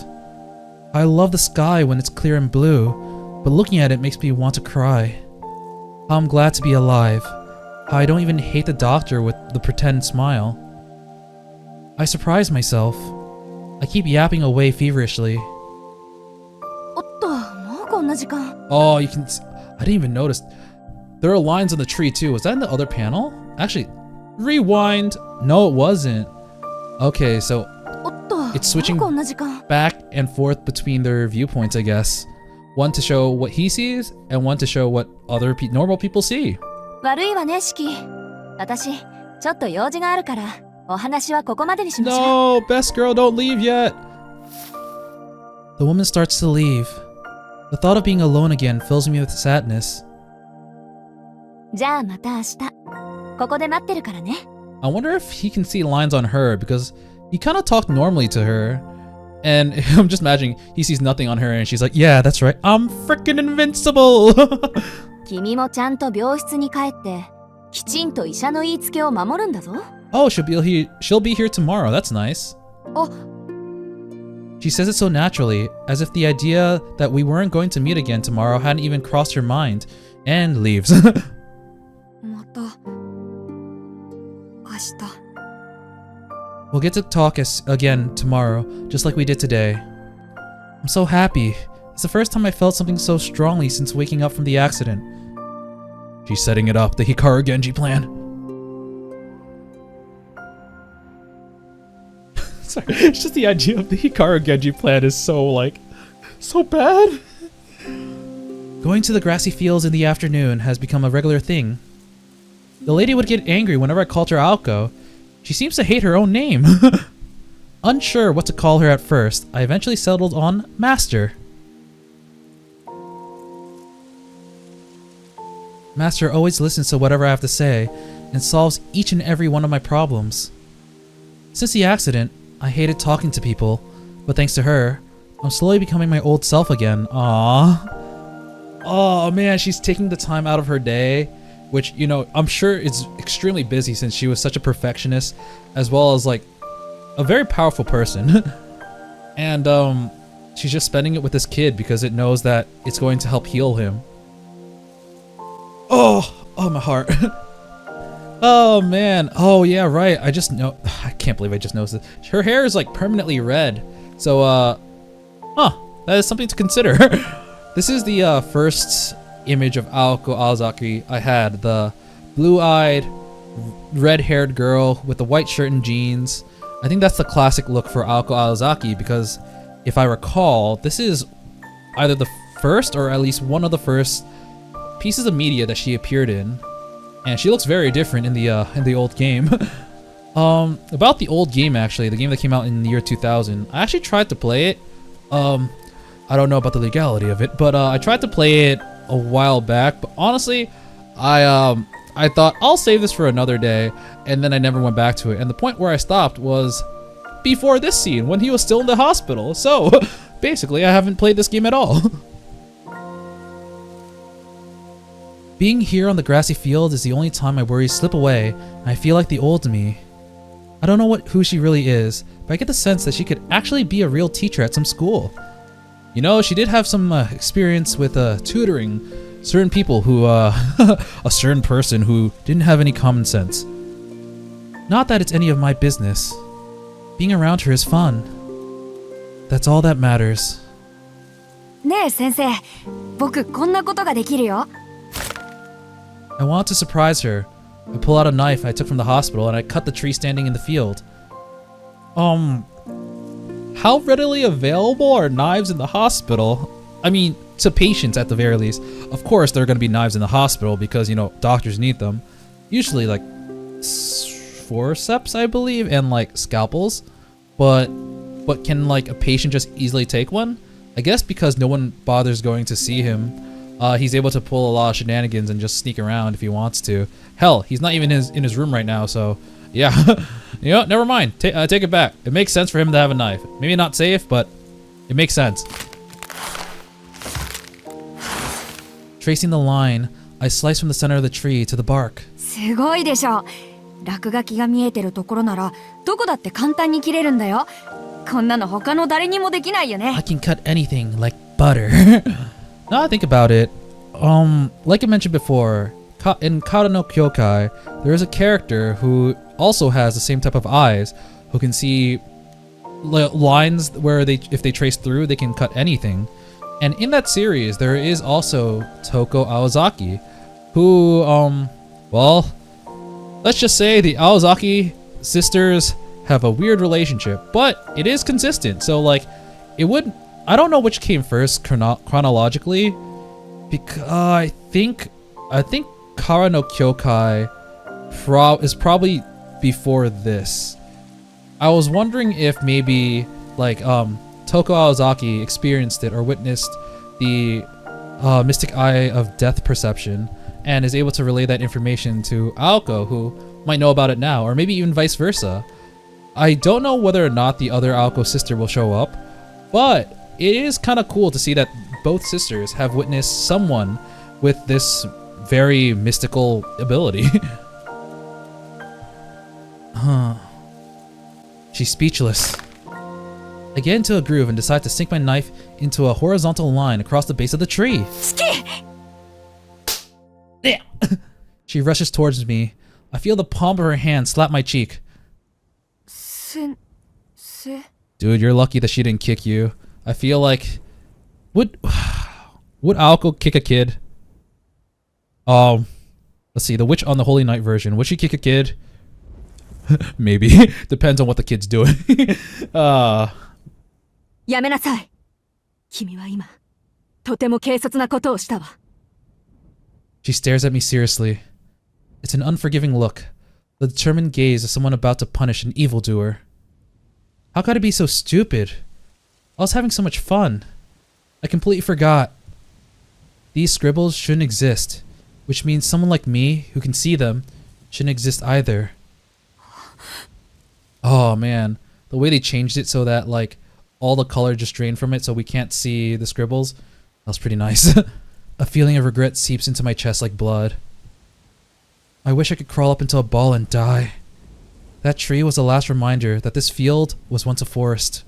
How I love the sky when it's clear and blue, but looking at it makes me want to cry. How I'm glad to be alive. How I don't even hate the doctor with the pretend smile. I surprise myself. I keep yapping away feverishly. おっと、もうこんな時間。 Oh, you can... I didn't even notice. There are lines on the tree too. Was that in the other panel? Actually, rewind. No, it wasn't. Okay, so おっと、 it's switching もうこんな時間。 back and forth between their viewpoints, I guess. One to show what he sees, and one to show what other normal people see. 悪いわね、シキ。私、ちょっと用事があるから、お話はここまでにしましょう。 No, best girl, don't leave yet. The woman starts to leave. The thought of being alone again fills me with sadness. じゃあまた明日。ここで待ってるからね。 I wonder if he can see lines on her because he kind of talked normally to her. And I'm just imagining he sees nothing on her and she's like, yeah, that's right. I'm freaking invincible. 君もちゃんと病室に帰って、きちんと医者の言いつけを守るんだぞ。 Oh, she'll be here tomorrow. That's nice. あ、She says it so naturally, as if the idea that we weren't going to meet again tomorrow hadn't even crossed her mind, and leaves. また明日 We'll get to talk again tomorrow, just like we did today. I'm so happy. It's the first time I felt something so strongly since waking up from the accident. She's setting it up, the Hikaru Genji plan. Sorry, it's just the idea of the Hikaru Genji plan is so bad. Going to the grassy fields in the afternoon has become a regular thing. The lady would get angry whenever I called her Aoko. She seems to hate her own name. Unsure what to call her at first, I eventually settled on Master. Master always listens to whatever I have to say and solves each and every one of my problems. Since the accident, I hated talking to people, but thanks to her, I'm slowly becoming my old self again. Aww. Oh man, she's taking the time out of her day, which, you know, I'm sure it's extremely busy since she was such a perfectionist, as well as like a very powerful person. And she's just spending it with this kid because it knows that it's going to help heal him. Oh my heart. Oh man. Oh yeah, right. I can't believe I just noticed it. Her hair is like permanently red. So that is something to consider. This is the first image of Aoko Aozaki I had. The blue-eyed, red-haired girl with the white shirt and jeans. I think that's the classic look for Aoko Aozaki because if I recall, this is either the first or at least one of the first pieces of media that she appeared in. And she looks very different in the old game. About the old game actually, the game that came out in the year 2000. I actually tried to play it. I don't know about the legality of it, but I tried to play it a while back. But honestly, I thought I'll save this for another day, and then I never went back to it. And the point where I stopped was before this scene when he was still in the hospital. So basically, I haven't played this game at all. Being here on the grassy field is the only time my worries slip away, and I feel like the old me. I don't know who she really is, but I get the sense that she could actually be a real teacher at some school. You know, she did have some experience with tutoring certain people who, a certain person who didn't have any common sense. Not that it's any of my business. Being around her is fun. That's all that matters. ねえ先生、僕こんなことができるよ。 I want to surprise her. I pull out a knife I took from the hospital and I cut the tree standing in the field. How readily available are knives in the hospital? I mean, to patients at the very least. Of course, there are going to be knives in the hospital because, you know, doctors need them. Usually, like, forceps, I believe, and, like, scalpels. But can, like, a patient just easily take one? I guess because no one bothers going to see him. He's able to pull a lot of shenanigans and just sneak around if he wants to. Hell, he's not even in his room right now, so yeah. You know, never mind. Take it back. It makes sense for him to have a knife. Maybe not safe, but it makes sense. Tracing the line, I slice from the center of the tree to the bark. すごいでしょ。落書きが見えてるところならどこだって簡単に切れるんだよ。こんなの他の誰にもできないよね。 I can cut anything like butter. Now I think about it, like I mentioned before, in Kara no Kyokai, there is a character who also has the same type of eyes, who can see lines where if they trace through, they can cut anything. And in that series, there is also Toko Aozaki, who, well, let's just say the Aozaki sisters have a weird relationship, but it is consistent. So like, I don't know which came first chronologically, because I think Kara no Kyokai is probably before this. I was wondering if maybe like Toko Aozaki experienced it or witnessed the mystic eye of death perception and is able to relay that information to Aoko, who might know about it now, or maybe even vice versa. I don't know whether or not the other Aoko sister will show up, but it is kind of cool to see that both sisters have witnessed someone with this very mystical ability. She's speechless. I get into a groove and decide to sink my knife into a horizontal line across the base of the tree. Shiki! She rushes towards me. I feel the palm of her hand slap my cheek. Dude, you're lucky that she didn't kick you. I feel like... Would Aoko kick a kid? Let's see, the Witch on the Holy Night version. Would she kick a kid? Maybe. Depends on what the kid's doing. やめなさい。君は今、とても軽率なことをしたわ。She stares at me seriously. It's an unforgiving look. The determined gaze of someone about to punish an evildoer. How could I be so stupid? I was having so much fun. I completely forgot. These scribbles shouldn't exist, which means someone like me, who can see them, shouldn't exist either. Oh man, the way they changed it so that like all the color just drained from it so we can't see the scribbles, that was pretty nice. A feeling of regret seeps into my chest like blood. I wish I could crawl up into a ball and die. That tree was the last reminder that this field was once a forest.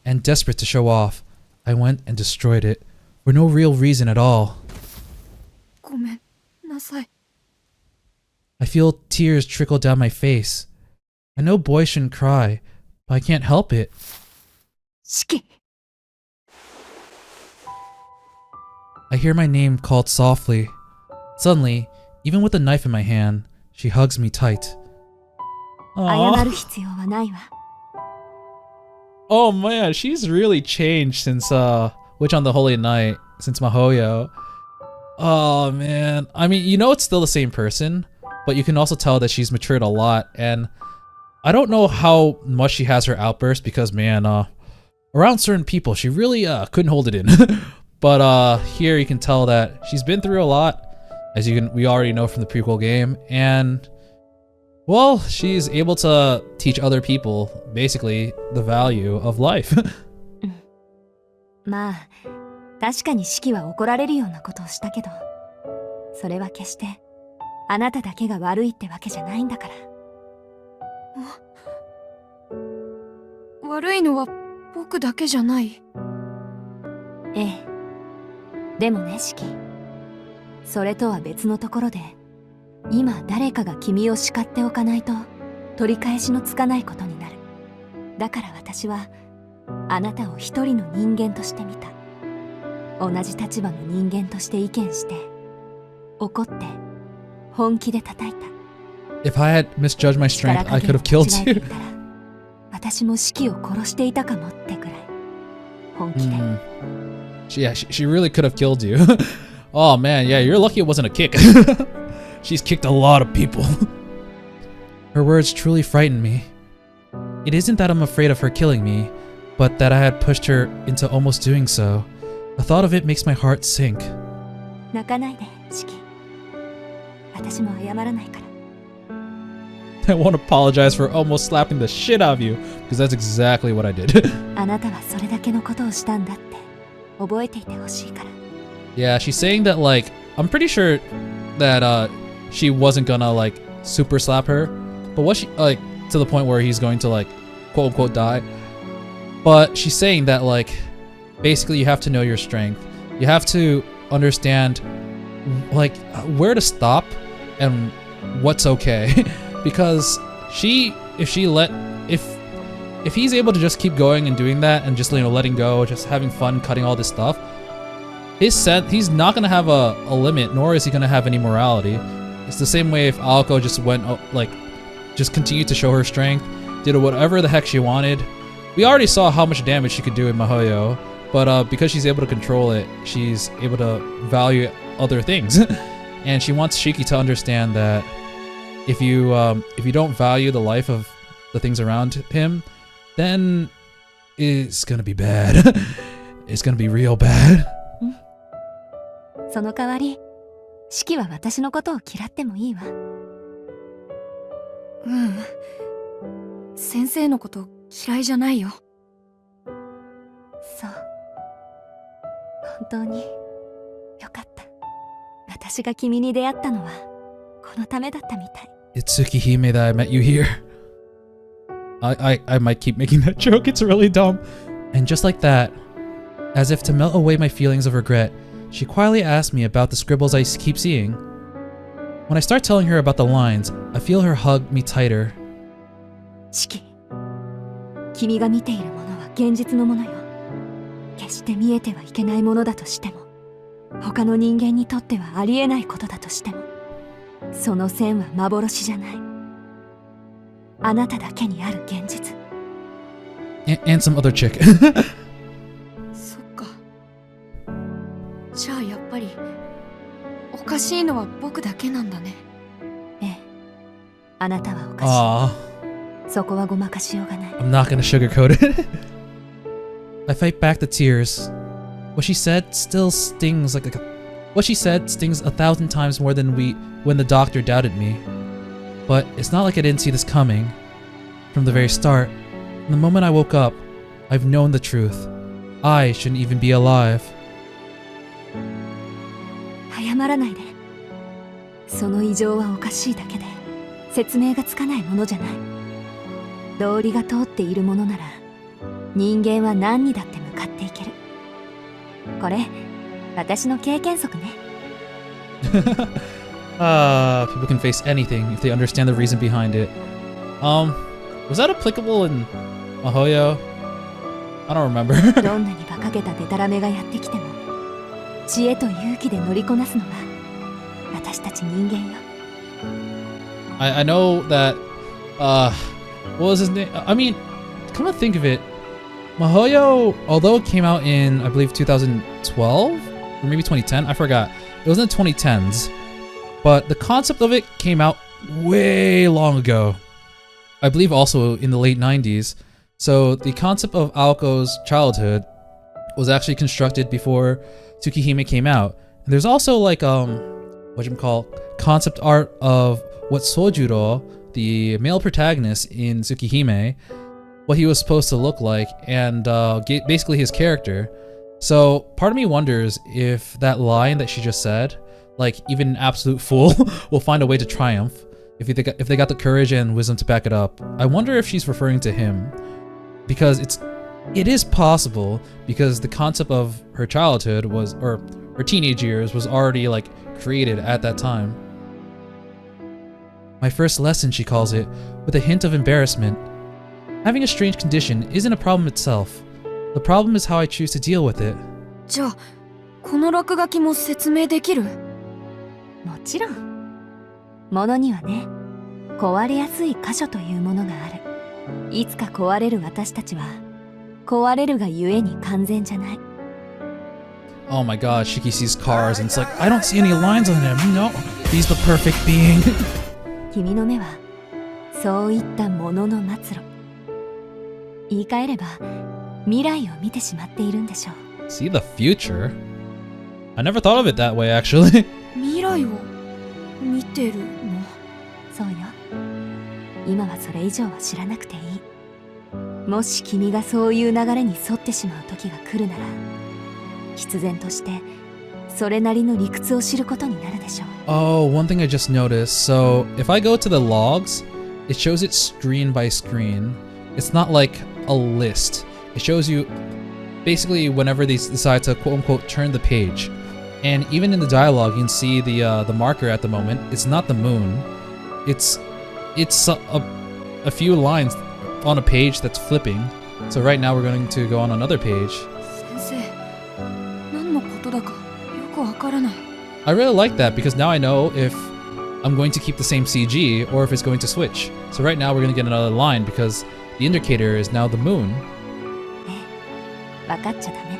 And desperate to show off, I went and destroyed it for no real reason at all. ごめんなさい。I feel tears trickle down my face. I know boys shouldn't cry, but I can't help it. Shiki! I hear my name called softly. Suddenly, even with a knife in my hand, she hugs me tight. 謝る必要はないわ。Oh man, she's really changed since Witch on the Holy Night, since Mahoyo. Oh man, I mean, you know it's still the same person, but you can also tell that she's matured a lot, and I don't know how much she has her outburst because man, around certain people she really couldn't hold it in. But here you can tell that she's been through a lot, as we already know from the prequel game, and well, she's able to teach other people basically the value of life. まあ、確かにシキは怒られるようなことをしたけど、それは決してあなただけが悪いってわけじゃないんだから。悪いのは僕だけじゃない。ええ。でもね、シキ。それとは別のところで、今誰かが君を叱っておかないと取り返しのつかないことになる。だから私はあなたを一人の人間として見た。同じ立場の人間として意見して、怒って本気で叩いた。If I had misjudged my strength, I could have killed you. 私もシキを殺していたかもってくらい本気で。Yeah, she really could have killed you. Oh man, yeah, you're lucky it wasn't a kick. She's kicked a lot of people. Her words truly frightened me. It isn't that I'm afraid of her killing me, but that I had pushed her into almost doing so. The thought of it makes my heart sink. 泣かないで、シキ。私も謝らないから。I won't apologize for almost slapping the shit out of you, because that's exactly what I did. あなたはそれだけのことをしたんだって覚えていてほしいから。Yeah, she's saying that like, I'm pretty sure that she wasn't gonna like super slap her, but what she like to the point where he's going to like quote unquote die. But she's saying that like basically you have to know your strength. You have to understand like where to stop and what's okay. Because if he's able to just keep going and doing that and just letting go, just having fun cutting all this stuff, he's not gonna have a limit, nor is he gonna have any morality. It's the same way if Aoko just went just continued to show her strength, did whatever the heck she wanted. We already saw how much damage she could do in Mahoyo, but because she's able to control it, she's able to value other things. And she wants Shiki to understand that if you don't value the life of the things around him, then it's gonna be bad. It's gonna be real bad. その代わり、シキは私のことを嫌ってもいいわ。先生のこと嫌いじゃないよ。そう。本当によかった。私が君に出会ったのはこのためだったみたい。It's Tsukihime that I met you here. I might keep making that joke, it's really dumb. And just like that, as if to melt away my feelings of regret, she quietly asked me about the scribbles I keep seeing. When I start telling her about the lines, I feel her hug me tighter. シキ、君が見ているものは現実のものよ。決して見えてはいけないものだとしても、他の人間にとってはありえないことだとしても、その線は幻じゃない。あなただけにある現実。And some other chick. そっか。じゃあやっぱりおかしいのは僕だけなんだね。ええ、あなたはおかしい。 Aww. そこはごまかしようがない。 I'm not gonna sugarcoat it. I fight back the tears. What she said stings 1,000 times more than when the doctor doubted me. But it's not like I didn't see this coming. From the very start, from the moment I woke up, I've known the truth. I shouldn't even be alive. 謝らないで。その異常はおかしいだけで、説明がつかないものじゃない。道理が通っているものなら、人間は何にだって向かっていける。これ、私の経験則ね。People can face anything if they understand the reason behind it. Was that applicable in Mahoyo? I don't remember. どんなに馬鹿げたデタラメがやってきても、知恵と勇気で乗りこなすのが私たち人間よ。I know that, what was his name? I mean, come to think of it, Mahoyo, although it came out in, I believe, 2012? Or maybe 2010? I forgot. It was in the 2010s. But the concept of it came out way long ago. I believe also in the late 90s. So the concept of Aoko's childhood was actually constructed before Tsukihime came out. And there's also like concept art of what Sojuro, the male protagonist in Tsukihime, what he was supposed to look like, and basically his character. So part of me wonders if that line that she just said, like even an absolute fool will find a way to triumph if they got the courage and wisdom to back it up. I wonder if she's referring to him, because it is possible, because the concept of her childhood was, or her teenage years was already like created at that time. My first lesson, she calls it, with a hint of embarrassment. Having a strange condition isn't a problem itself. The problem is how I choose to deal with it. じゃあこの落書きも説明できる？もちろん。ものにはね、壊れやすい箇所というものがある。いつか壊れる私たちは、壊れるがゆえに完全じゃない。Oh my god, Shiki sees cars and it's like, I don't see any lines on him. No, he's the perfect being. 君の目は、そういったものの末路。言い換えれば、未来を見てしまっているんでしょう。See the future? I never thought of it that way, actually. 未来を見てるの？そうよ。今はそれ以上は知らなくていい。もし君がそういう流れに沿ってしまう時が来るなら、必然としてそれなりの理屈を知ることになるでしょう。Oh, one thing I just noticed. So, if I go to the logs, it shows it screen by screen. It's not like a list. It shows you basically whenever they decide to quote-unquote turn the page. And even in the dialogue, you can see the marker at the moment. It's not the moon. It's a few lines on a page that's flipping. So right now we're going to go on another page. 先生、何のことだかよくわからない。I really like that because now I know if I'm going to keep the same CG or if it's going to switch. So right now we're going to get another line because the indicator is now the moon. 分かっちゃダメ。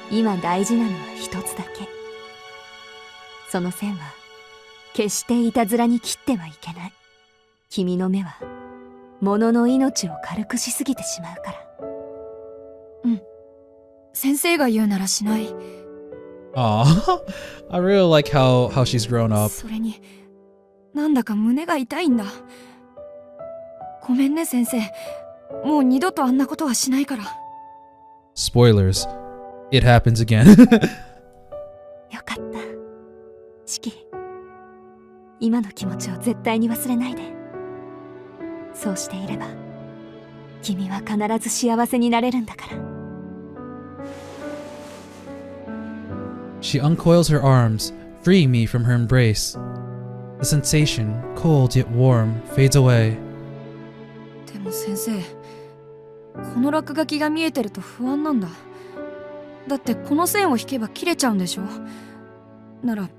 今大事なのは一つだけ。その線は決していたずらに切ってはいけない。君の目は物の命を軽くしすぎてしまうから。うん。先生が言うならしない。Aw, I really like how she's grown up. それに、なんだか胸が痛いんだ。ごめんね先生。もう二度とあんなことはしないから。Spoilers. It happens again. よかった。シキ、今の気持ちを絶対に忘れないで。そうしていれば君は必ず幸せになれるんだから。 She uncoils her arms, freeing me from her embrace. The sensation, cold yet warm, fades away. でも先生、この落書きが見えてると不安なんだ。だってこの線を引けば切れちゃうんでしょ。なら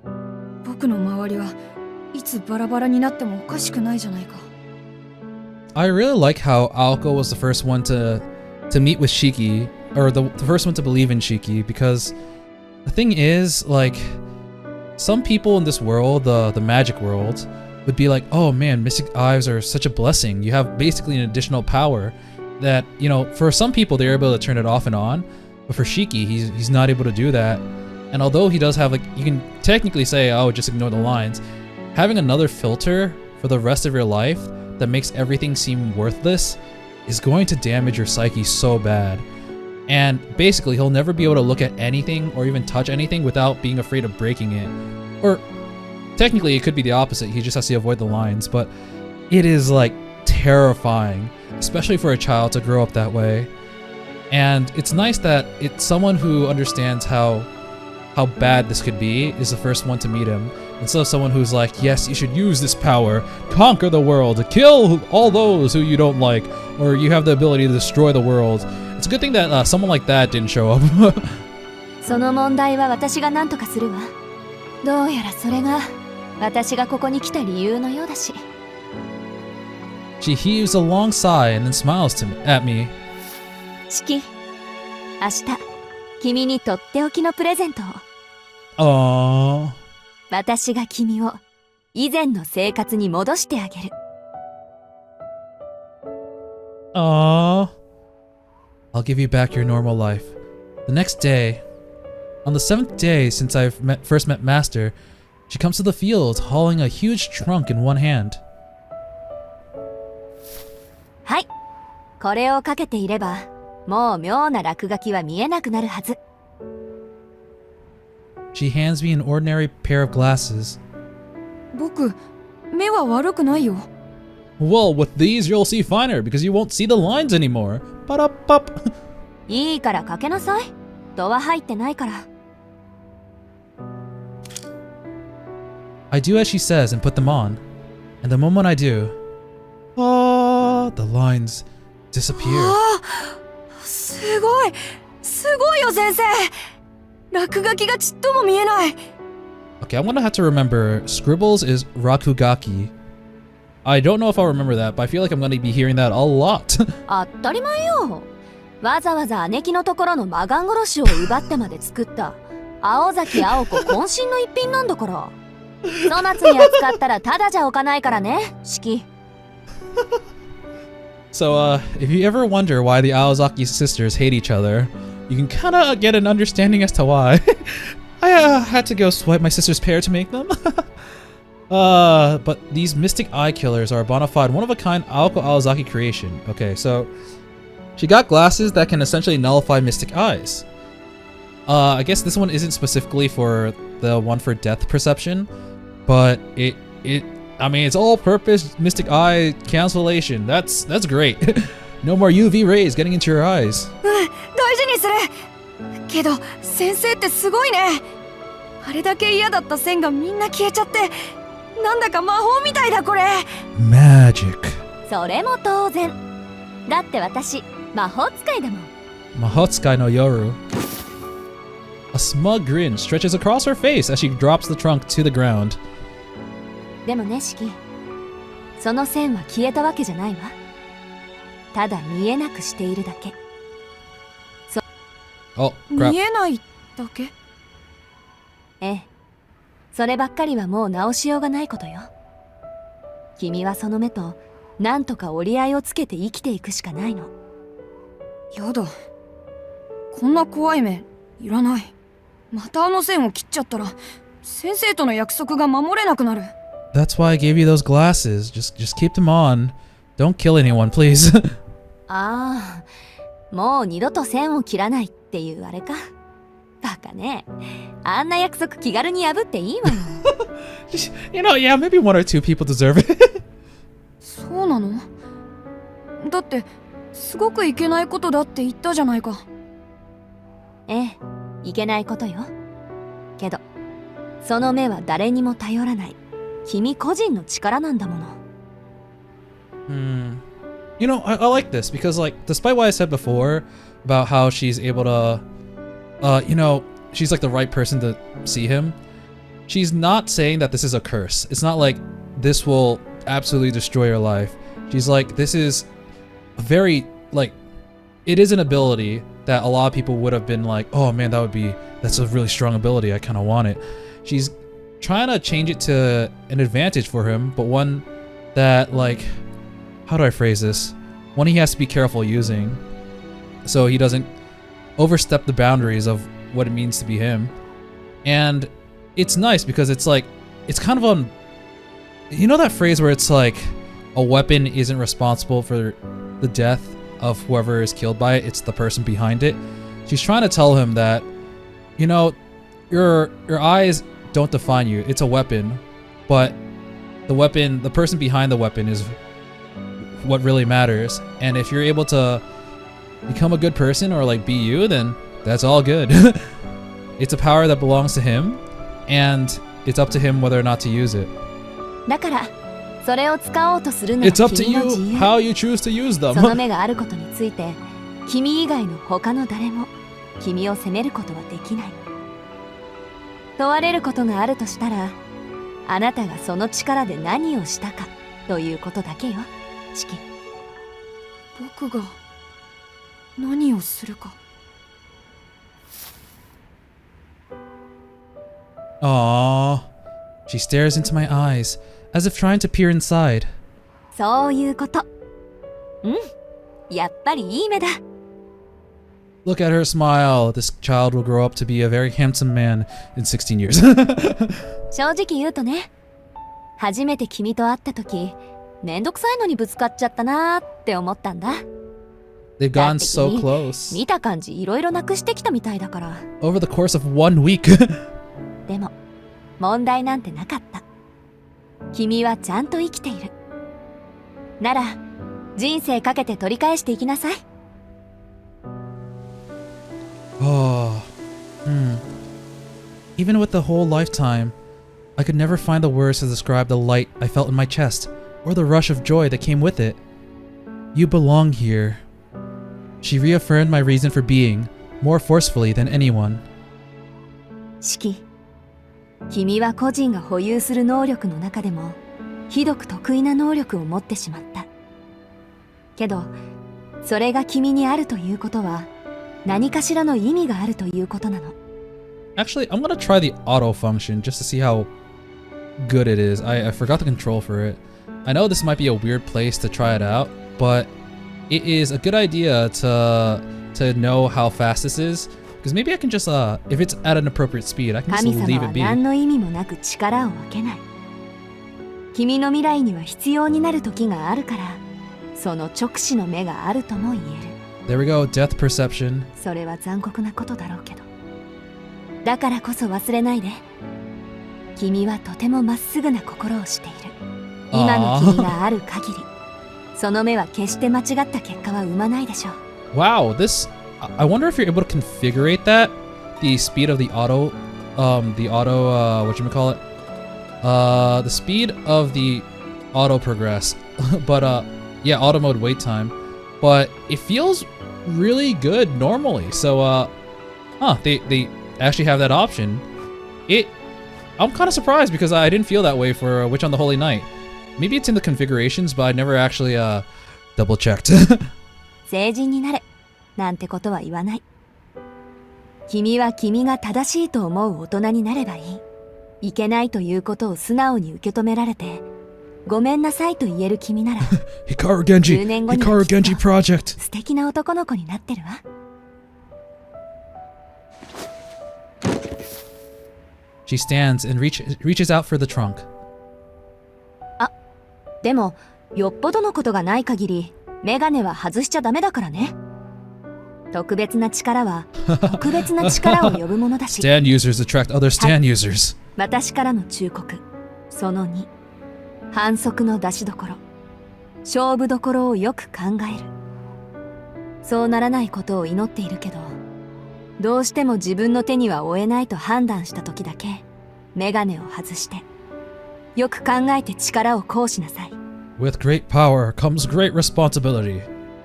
僕の周りはいつバラバラになってもおかしくないじゃないか。I really like how Aoko was the first one to meet with Shiki, or the first one to believe in Shiki, because the thing is, like, some people in this world, the magic world, would be like, oh man, mystic eyes are such a blessing. You have basically an additional power that, you know, for some people they're able to turn it off and on, but for Shiki, he's not able to do that. And although he does have, like, you can technically say, oh, just ignore the lines, having another filter for the rest of your life that makes everything seem worthless is going to damage your psyche so bad. And basically, he'll never be able to look at anything or even touch anything without being afraid of breaking it. Or technically, it could be the opposite. He just has to avoid the lines, but it is like terrifying, especially for a child to grow up that way. And it's nice that it's someone who understands how bad this could be is the first one to meet him, instead of someone who's like, yes, you should use this power, conquer the world, kill all those who you don't like, or you have the ability to destroy the world. It's a good thing that someone like that didn't show up. その問題は私が何とかするわ。どうやらそれが私がここに来た理由のようだし。 She heaves a long sigh and then smiles at me. シキ、明日君にとっておきのプレゼントを。 Aww. 私が君を以前の生活に戻してあげる。 Aww. I'll give you back your normal life. The next day, on the 7th day since I've first met Master, she comes to the field hauling a huge trunk in one hand. はい、これをかけていればもう妙な落書きは見えなくなるはず。 She hands me an ordinary pair of glasses. 僕、目は悪くないよ。 Well, with these you'll see finer because you won't see the lines anymore. Ba-da-bup. いいからかけなさい。度は入ってないから。 I do as she says and put them on. And the moment I do, the lines disappear. すごい、すごいよ先生。落書きがちっとも見えない。 Okay, I'm gonna have to remember scribbles is rakugaki. I don't know if I'll remember that, but I feel like I'm gonna be hearing that a lot. 当たり前よ。わざわざ姉貴のところの魔眼殺しを奪ってまで作った青崎青子渾身の一品なんだから。粗末に扱ったらただじゃおかないからね、シキ。 So, if you ever wonder why the Aozaki sisters hate each other, you can kinda get an understanding as to why. I had to go swipe my sister's pair to make them. But these mystic eye killers are a bona fide, one-of-a-kind Aoko Aozaki creation. Okay, so she got glasses that can essentially nullify mystic eyes. I guess this one isn't specifically for the one for death perception, but I mean, it's all-purpose mystic eye cancellation. That's great. No more UV rays getting into your eyes. 大事にする。けど先生ってすごいね。あれだけ嫌だった線がみんな消えちゃって、なんだか魔法みたいだこれ。 Magic. それも当然。だって私魔法使いだもん。 Mahotsukai no Yoru. A smug grin stretches across her face as she drops the trunk to the ground. でもね、シキ、その線は消えたわけじゃないわ。ただ見えなくしているだけ。Oh, crap. 見えないだけ。ええ、そればっかりはもう直しようがないことよ。君はその目となんとか折り合いをつけて生きていくしかないの。やだ、こんな怖い目いらない。またあの線を切っちゃったら先生との約束が守れなくなる。 That's why I gave you those glasses. Just keep them on. Don't kill anyone, please. ああ、もう二度と線を切らないっていうあれか。バカね。あんな約束気軽に破っていいわよ。You know, yeah, maybe one or two people deserve it. そうなの？ってすごくいけないことだって言ったじゃないか。ええ、いけないことよ。けどその目は誰にも頼らない君個人の力なんだもの。You know, I like this because, like, despite what I said before about how she's able to, you know, she's like the right person to see him, she's not saying that this is a curse. It's not like this will absolutely destroy your life. She's like, this is a very, like, it is an ability that a lot of people would have been like, oh man, that's a really strong ability. I kind of want it. She's trying to change it to an advantage for him, but one that, like, how do I phrase this? One he has to be careful using so he doesn't overstep the boundaries of what it means to be him. And it's nice because it's like, it's kind of on, you know that phrase where it's like a weapon isn't responsible for the death of whoever is killed by it, it's the person behind it. She's trying to tell him that, you know, your eyes don't define you. It's a weapon, but the person behind the weapon is what really matters. And if you're able to become a good person or like be you, then that's all good. It's a power that belongs to him, and it's up to him whether or not to use it. だからそれを使おうとするのは It's up to 君の you 自由。 how you choose to use その them. 目があることについて君以外の他の誰も君を責めることはできない。問われることがあるとしたら、あなたがその力で何をしたかということだけよ、チキ。僕が何をするか。Aww. She stares into my eyes, as if trying to peer inside. そういうこと。うん、やっぱりいい目だ。Look at her smile. This child will grow up to be a very handsome man in 16 years. 正直言うとね、初めて君と会った時、めんどくさいのにぶつかっちゃったなーって思ったんだ。 They've だ gone って so 君 close. 見た感じいろいろなくしてきたみたいだから。 Over the course of 1 week. でも問題なんてなかった。君はちゃんと生きている。なら人生かけて取り返していきなさい。 Oh. Even with the whole lifetime, I could never find the words to describe the light I felt in my chest, or the rush of joy that came with it. You belong here. She reaffirmed my reason for being, more forcefully than anyone. シキ、君は個人が保有する能力の中でもひどく得意な能力を持ってしまった。けどそれが君にあるということは何かしらの意味があるということなの。 Actually, I'm gonna try the auto function just to see how good it is. I forgot the control for it. I know this might be a weird place to try it out, but it is a good idea to know how fast this is. Because maybe I can just, if it's at an appropriate speed, I can just 神様 leave は it be. 何の意味もなく力を分けない。君の未来には必要になる時があるから、その直視の目があるとも言える。 There we go, depth perception. それは残酷なことだろうけど。だからこそ忘れないで。君はとてもまっすぐな心をしている。今の君がある限り、その目は決して間違った結果は生まないでしょう。 Wow, this... I wonder if you're able to configure that, the speed of the auto, whatchamacallit? The speed of the auto progress, but yeah, auto mode wait time, but it feels really good normally, so they actually have that option. I'm kind of surprised because I didn't feel that way for Witch on the Holy Night. Maybe it's in the configurations, but I never actually double checked. 成人になれなんてことは言わない。君は君が正しいと思う大人になればいい。いけないということを素直に受け止められて、ごめんなさいと言える君なら、Hikaru Genji, 10年後には Hikaru きっ Genji と Project. 素敵な男の子になってるわ。She stands and reaches out for the trunk. あ、でもよっぽどのことがない限り、メガネは外しちゃダメだからね。特別な力は特別な力を呼ぶものだし。Stand users attract other stand users. 私からの忠告。その2、反則の出しどころ、勝負どころをよく考える。そうならないことを祈っているけど、どうしても自分の手には負えないと判断した時だけメガネを外して、よく考えて力を行使なさい。 With great power comes great responsibility.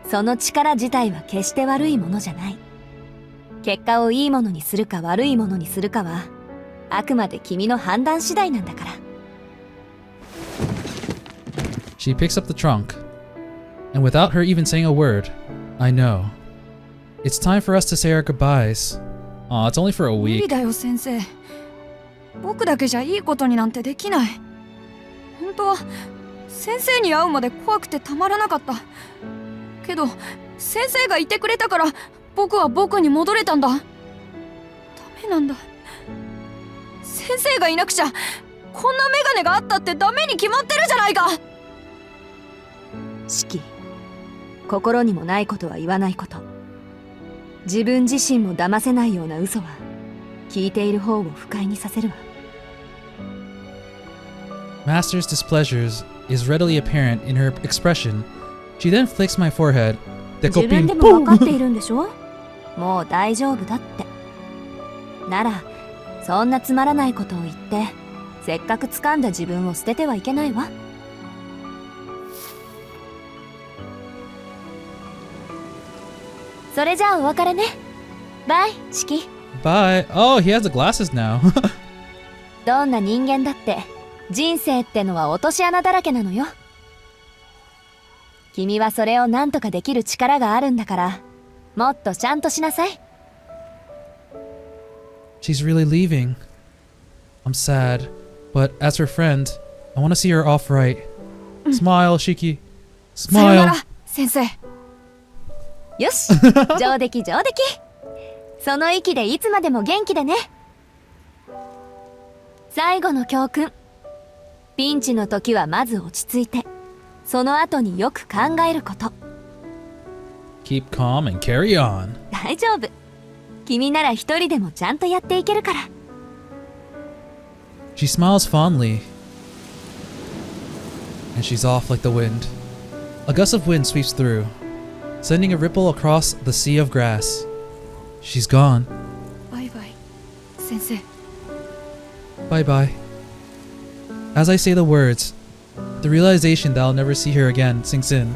その力自体は決して悪いものじゃない。結果をいいものにするか悪いものにするかはあくまで君の判断次第なんだから。 She picks up the trunk, and without her even saying a word, I know. It's time for us to say our goodbyes. Aw, it's only for a 無理 week. だよ先生。僕だけじゃいいことになんてできない。本当は先生に会うまで怖くてたまらなかった。けど先生がいてくれたから僕は僕に戻れたんだ。ダメなんだ。先生がいなくちゃこんなメガネがあったってダメに決まってるじゃないか。四季、心にもないことは言わないこと。自分自身も騙せないような嘘は聞いている方を不快にさせるわ。 Master's displeasure is readily apparent in her expression. She then flicks my forehead. 自分でも分かっているんでしょ。もう大丈夫だって。ならそんなつまらないことを言ってせっかく掴んだ自分を捨ててはいけないわ。それじゃあお別れね。バイ、シキ。 Bye. Oh, he has the glasses now. どんな人間だって人生ってのは落とし穴だらけなのよ。君はそれを何とかできる力があるんだから、もっとちゃんとしなさい。 She's really leaving. I'm sad, but as her friend, I want to see her off right. Smile, Shiki. さよなら Smile. 先生。よし、上出来上出来。その息でいつまでも元気でね。最後の教訓。ピンチの時はまず落ち着いて、その後によく考えること。 Keep calm and carry on. 大丈夫。君なら一人でもちゃんとやっていけるから。 She smiles fondly, and she's off like the wind. A gust of wind sweeps through, sending a ripple across the sea of grass. She's gone. バイバイ先生。 Bye bye. As I say the words, the realization that I'll never see her again sinks in.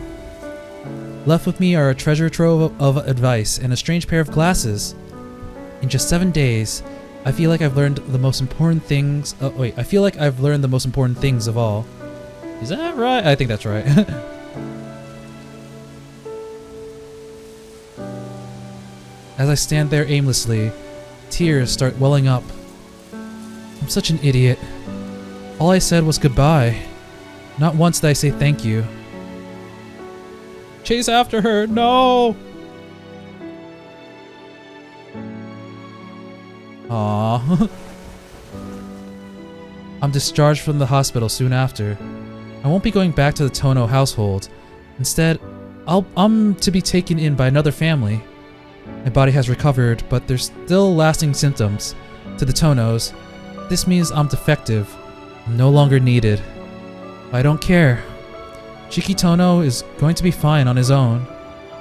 Left with me are a treasure trove of advice and a strange pair of glasses. In just 7 days, I feel like I've learned the most important things. I feel like I've learned the most important things of all. Is that right? I think that's right. As I stand there aimlessly, tears start welling up. I'm such an idiot. All I said was goodbye. Not once did I say thank you. Chase after her, no! Aww. I'm discharged from the hospital soon after. I won't be going back to the Tono household. Instead, I'm to be taken in by another family. My body has recovered, but there's still lasting symptoms. To the Tonos, this means I'm defective. I'm no longer needed. But I don't care. Shiki Tohno is going to be fine on his own.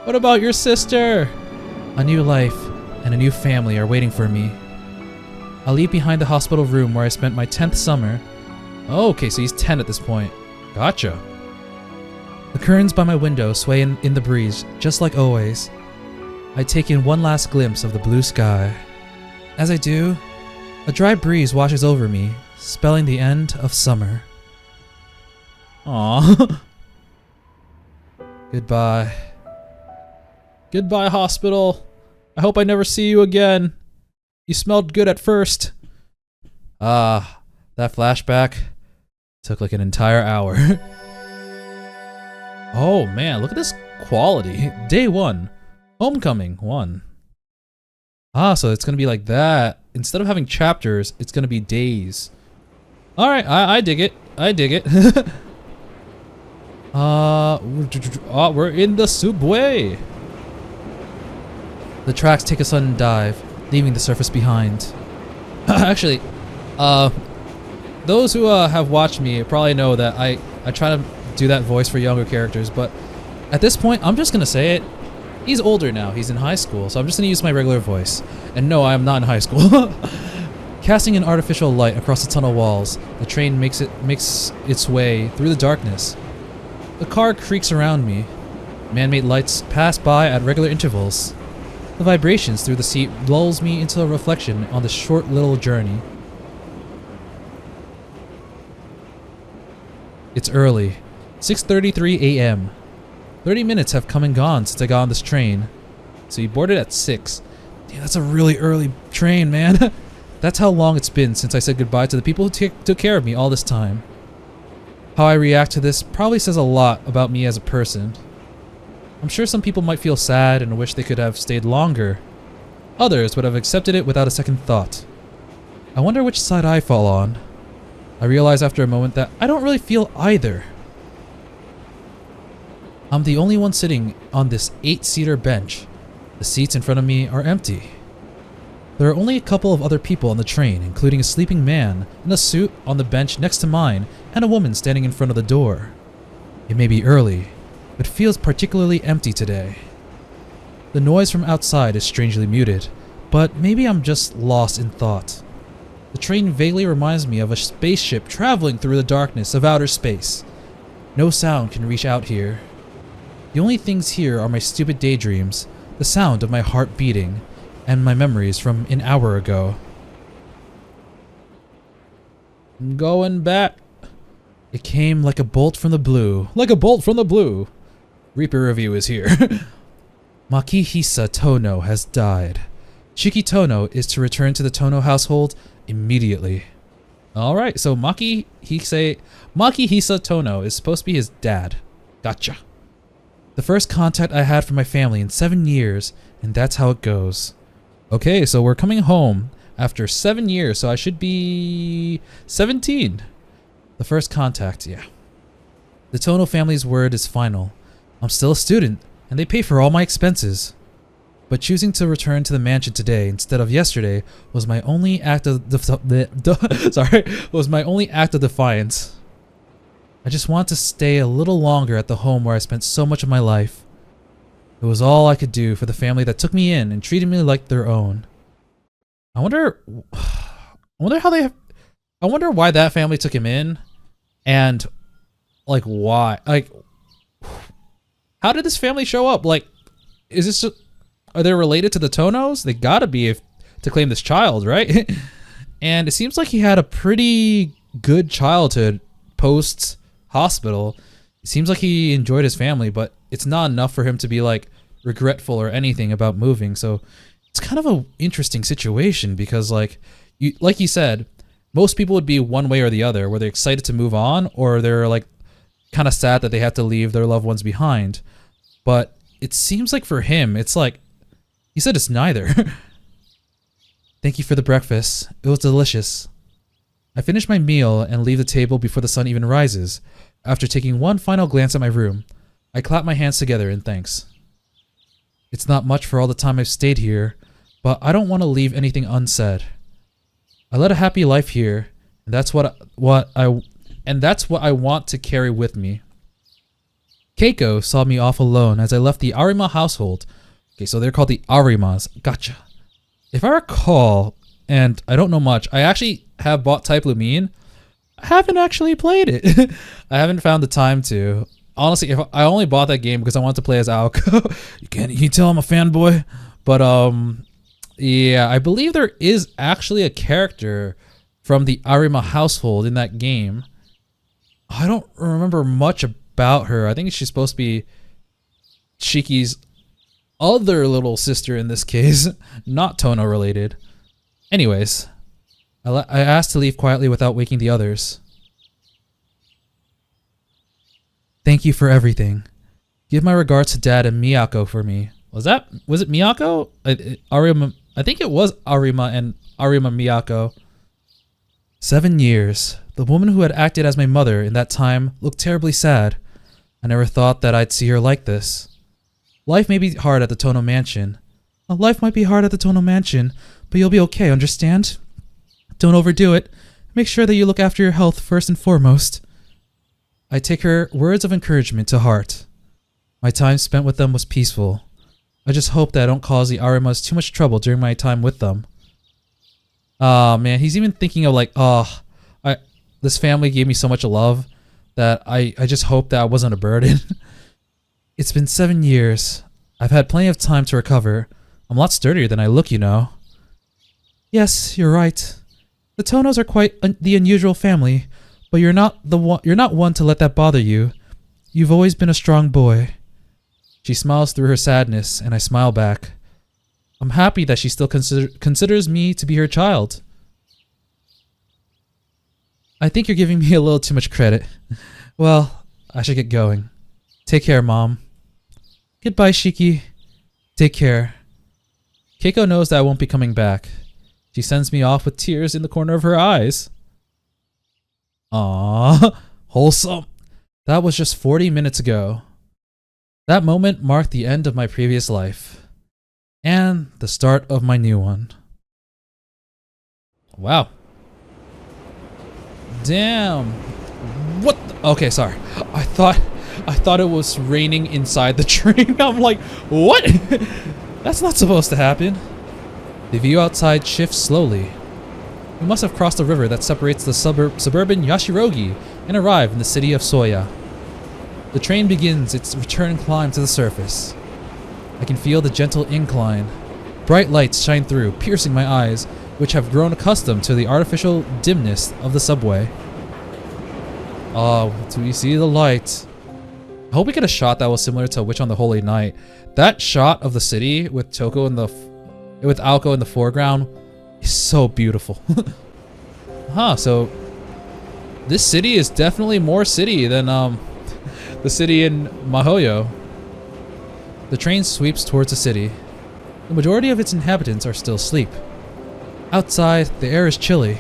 What about your sister? A new life and a new family are waiting for me. I'll leave behind the hospital room where I spent my 10th summer. Oh, okay, so he's 10 at this point. Gotcha. The curtains by my window sway in the breeze, just like always. I take in one last glimpse of the blue sky. As I do, a dry breeze washes over me, spelling the end of summer. Aww. Goodbye. Goodbye, hospital. I hope I never see you again. You smelled good at first. Ah, that flashback took like an entire hour. Oh man, look at this quality. Day 1. Homecoming 1. Ah, so it's gonna be like that. Instead of having chapters, it's gonna be days. Alright, I dig it. I dig it. We're in the subway. The tracks take a sudden dive, leaving the surface behind. Actually, those who have watched me probably know that I try to do that voice for younger characters, but at this point, I'm just gonna say it. He's older now, he's in high school, so I'm just gonna use my regular voice. And no, I am not in high school. Casting an artificial light across the tunnel walls, the train makes its way through the darkness. The car creaks around me. Man-made lights pass by at regular intervals. The vibrations through the seat lulls me into a reflection on this short little journey. It's early, 6:33 a.m. 30 minutes have come and gone since I got on this train. So you boarded at 6. Damn, that's a really early train, man. That's how long it's been since I said goodbye to the people who took care of me all this time. How I react to this probably says a lot about me as a person. I'm sure some people might feel sad and wish they could have stayed longer. Others would have accepted it without a second thought. I wonder which side I fall on. I realize after a moment that I don't really feel either. I'm the only one sitting on this 8-seater bench. The seats in front of me are empty. There are only a couple of other people on the train, including a sleeping man in a suit on the bench next to mine and a woman standing in front of the door. It may be early, but feels particularly empty today. The noise from outside is strangely muted, but maybe I'm just lost in thought. The train vaguely reminds me of a spaceship traveling through the darkness of outer space. No sound can reach out here. The only things here are my stupid daydreams, the sound of my heart beating, and my memories from an hour ago. I'm going back. It came like a bolt from the blue. Like a bolt from the blue. Reaper review is here. Makihisa Tono has died. Shiki Tohno is to return to the Tono household immediately. Alright, so Makihisa Tohno is supposed to be his dad. Gotcha. The first contact I had from my family in 7 years, and that's how it goes. Okay, so we're coming home after 7 years, so I should be 17. The first contact, yeah. The Tono family's word is final. I'm still a student, and they pay for all my expenses. But choosing to return to the mansion today instead of yesterday was my only act of defiance. I just want to stay a little longer at the home where I spent so much of my life. It was all I could do for the family that took me in and treated me like their own. I wonder why that family took him in, and like why? Like, how did this family show up? Like, are they related to the Tonos? They gotta be to claim this child, right? And it seems like he had a pretty good childhood post hospital. It seems like he enjoyed his family, but it's not enough for him to be like regretful or anything about moving. So it's kind of an interesting situation because like you said, most people would be one way or the other, where they're excited to move on or they're like kind of sad that they have to leave their loved ones behind. But it seems like for him, it's like, he said it's neither. Thank you for the breakfast. It was delicious. I finish my meal and leave the table before the sun even rises. After taking one final glance at my room, I clap my hands together in thanks. It's not much for all the time I've stayed here, but I don't want to leave anything unsaid. I led a happy life here, and that's what I want to carry with me. Keiko saw me off alone as I left the Arima household. Okay, so they're called the Arimas. Gotcha. If I recall, and I don't know much, I actually have bought Type Lumine. I haven't actually played it. I haven't found the time to. Honestly, if I only bought that game because I wanted to play as Aoko. You can tell I'm a fanboy. But yeah, I believe there is actually a character from the Arima household in that game. I don't remember much about her. I think she's supposed to be Shiki's other little sister in this case, not Tono related. Anyways, I asked to leave quietly without waking the others. Thank you for everything. Give my regards to Dad and Miyako for me. Was it Miyako? Arima, I think it was Arima and Arima Miyako. 7 years. The woman who had acted as my mother in that time looked terribly sad. I never thought that I'd see her like this. Life may be hard at the Tono mansion. Life might be hard at the Tono mansion, but you'll be okay, understand? Don't overdo it. Make sure that you look after your health first and foremost. I take her words of encouragement to heart. My time spent with them was peaceful. I just hope that I don't cause the Arimas too much trouble during my time with them. Oh man, he's even thinking of like, this family gave me so much love that I just hope that I wasn't a burden. It's been 7 years. I've had plenty of time to recover. I'm a lot sturdier than I look, you know. Yes, you're right. The Tonos are quite the unusual family, but you're not one to let that bother you. You've always been a strong boy. She smiles through her sadness, and I smile back. I'm happy that she still considers me to be her child. I think you're giving me a little too much credit. Well, I should get going. Take care, Mom. Goodbye, Shiki. Take care. Keiko knows that I won't be coming back. She sends me off with tears in the corner of her eyes. Aww, wholesome. That was just 40 minutes ago. That moment marked the end of my previous life. And the start of my new one. Wow. Damn. What okay, sorry. I thought it was raining inside the train. I'm like, what? That's not supposed to happen. The view outside shifts slowly. We must have crossed the river that separates the suburban Yashirogi and arrived in the city of Soya. The train begins its return climb to the surface. I can feel the gentle incline. Bright lights shine through, piercing my eyes, which have grown accustomed to the artificial dimness of the subway. Oh, do we see the light? I hope we get a shot that was similar to Witch on the Holy Night. That shot of the city with with Aoko in the foreground is so beautiful. So this city is definitely more city than the city in Mahoyo. The train sweeps towards the city. The majority of its inhabitants are still asleep. Outside, the air is chilly.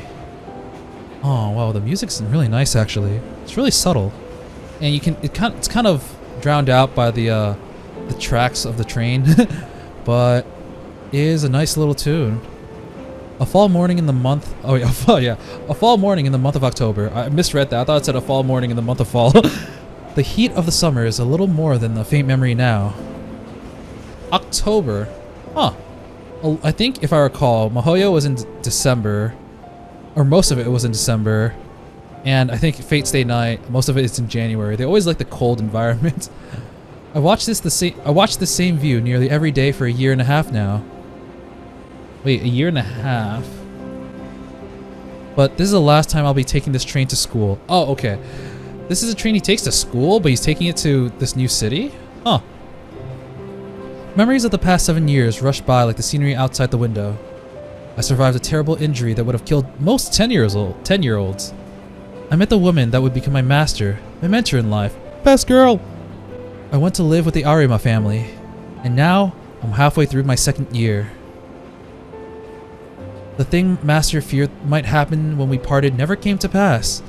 Oh wow, the music's really nice actually. It's really subtle, and it's kind of drowned out by the tracks of the train, but it is a nice little tune. A fall morning in the month. Oh yeah, a fall morning in the month of October. I misread that. I thought it said a fall morning in the month of fall. The heat of the summer is a little more than a faint memory now. October, huh? I think if I recall, Mahoyo was in December, or most of it was in December, and I think Fate Stay Night, most of it is in January. They always like the cold environment. I watched the same view nearly every day for a year and a half now. Wait, a year and a half? But this is the last time I'll be taking this train to school. Oh, okay. This is a train he takes to school, but he's taking it to this new city? Huh. Memories of the past 7 years rush by like the scenery outside the window. I survived a terrible injury that would have killed most 10-year-olds. I met the woman that would become my master, my mentor in life. Best girl! I went to live with the Arima family, and now I'm halfway through my 2nd year. The thing Master feared might happen when we parted never came to pass,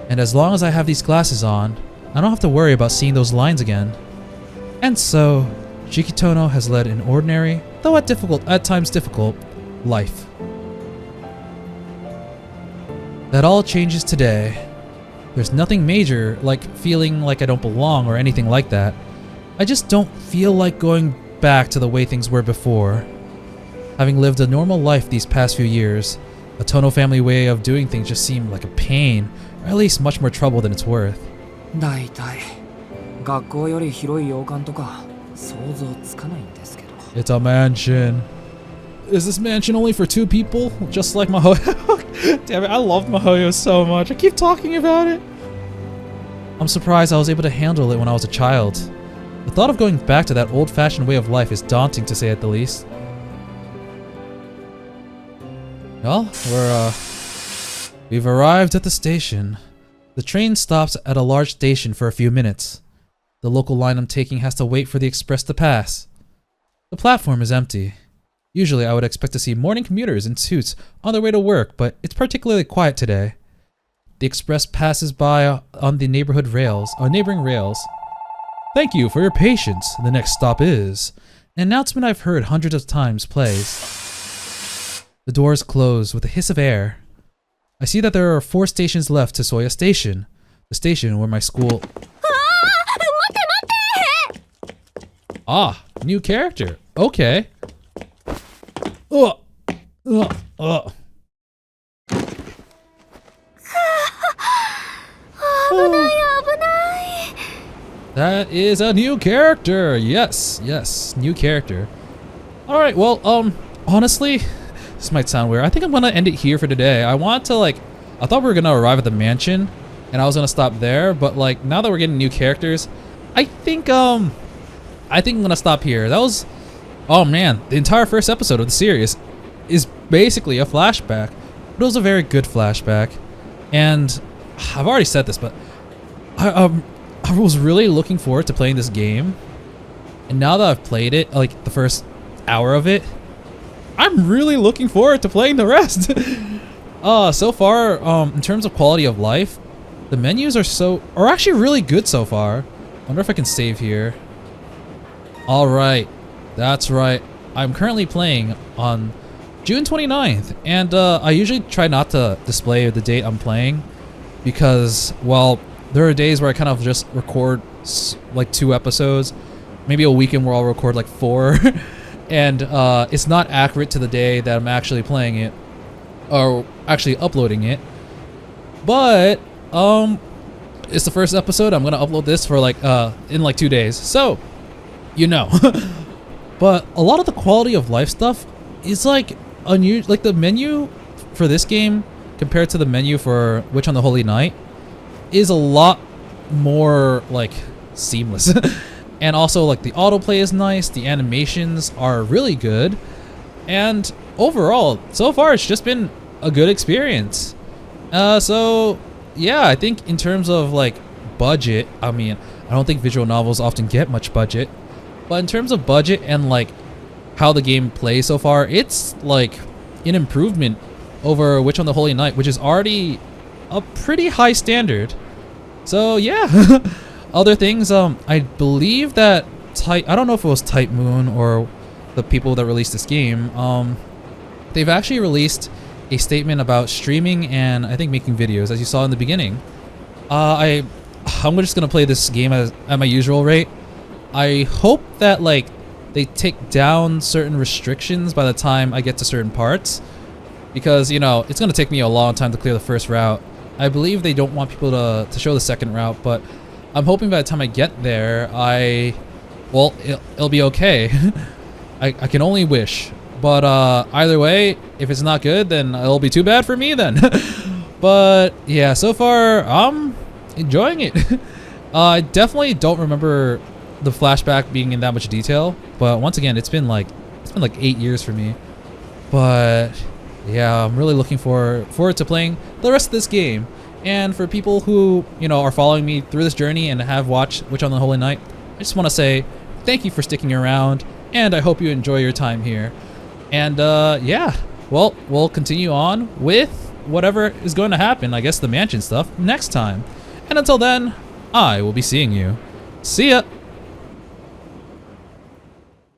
and as long as I have these glasses on, I don't have to worry about seeing those lines again. And so, Shiki Tohno has led an ordinary, though at times difficult, life. That all changes today. There's nothing major, like feeling like I don't belong or anything like that. I just don't feel like going back to the way things were before. Having lived a normal life these past few years, a Tono family way of doing things just seemed like a pain, or at least much more trouble than it's worth. だいたい学校より広い洋館とか想像つかないんですけど。 It's a mansion. Is this mansion only for 2 people? Just like Mahoyo? Damn it, I loved Mahoyo so much. I keep talking about it. I'm surprised I was able to handle it when I was a child. The thought of going back to that old-fashioned way of life is daunting to say at the least. Well, we've arrived at the station. The train stops at a large station for a few minutes. The local line I'm taking has to wait for the express to pass. The platform is empty. Usually I would expect to see morning commuters in suits on their way to work, but it's particularly quiet today. The express passes by on the neighboring rails. Thank you for your patience. The next stop is... An announcement I've heard hundreds of times plays. The doors close with a hiss of air. I see that there are 4 stations left to Soya Station, the station where my school... Ah, new character. Okay. Oh. Oh. That is a new character. Yes, yes, new character. All right. Well, honestly, this might sound weird. I think I'm gonna end it here for today. I want to I thought we were gonna arrive at the mansion, and I was gonna stop there. But like now that we're getting new characters, I think I'm gonna stop here. That was, oh man, the entire first episode of the series is basically a flashback. But it was a very good flashback, and I've already said this, but I was really looking forward to playing this game, and now that I've played it, like the first hour of it, I'm really looking forward to playing the rest. So far, in terms of quality of life, the menus are actually really good so far. Wonder if I can save here. All right, that's right. I'm currently playing on June 29th, and I usually try not to display the date I'm playing because, well, there are days where I kind of just record like 2 episodes, maybe a weekend where I'll record like 4, and it's not accurate to the day that I'm actually playing it or actually uploading it. But it's the first episode. I'm gonna upload this for in like 2 days, so you know. But a lot of the quality of life stuff is like unusual. Like the menu for this game compared to the menu for Witch on the Holy Night is a lot more like seamless. And also like the autoplay is nice, the animations are really good, and overall so far it's just been a good experience. So yeah, I think in terms of like budget, I mean, I don't think visual novels often get much budget, but in terms of budget and like how the game plays so far, it's like an improvement over Witch on the Holy Night, which is already a pretty high standard. So yeah. Other things, I believe that I don't know if it was Type Moon or the people that released this game, they've actually released a statement about streaming and I think making videos, as you saw in the beginning. I'm just gonna play this game at my usual rate. I hope that like they take down certain restrictions by the time I get to certain parts, because you know it's gonna take me a long time to clear the first route. I believe they don't want people to show the second route, but I'm hoping by the time I get there, it'll be okay. I can only wish. But either way, if it's not good, then it'll be too bad for me then. But yeah, so far I'm enjoying it. I definitely don't remember the flashback being in that much detail, but once again, it's been like 8 years for me. But yeah, I'm really looking forward to playing the rest of this game. And for people who, you know, are following me through this journey and have watched Witch on the Holy Night, I just want to say thank you for sticking around, and I hope you enjoy your time here. And yeah, well, we'll continue on with whatever is going to happen, I guess the mansion stuff, next time. And until then, I will be seeing you. See ya!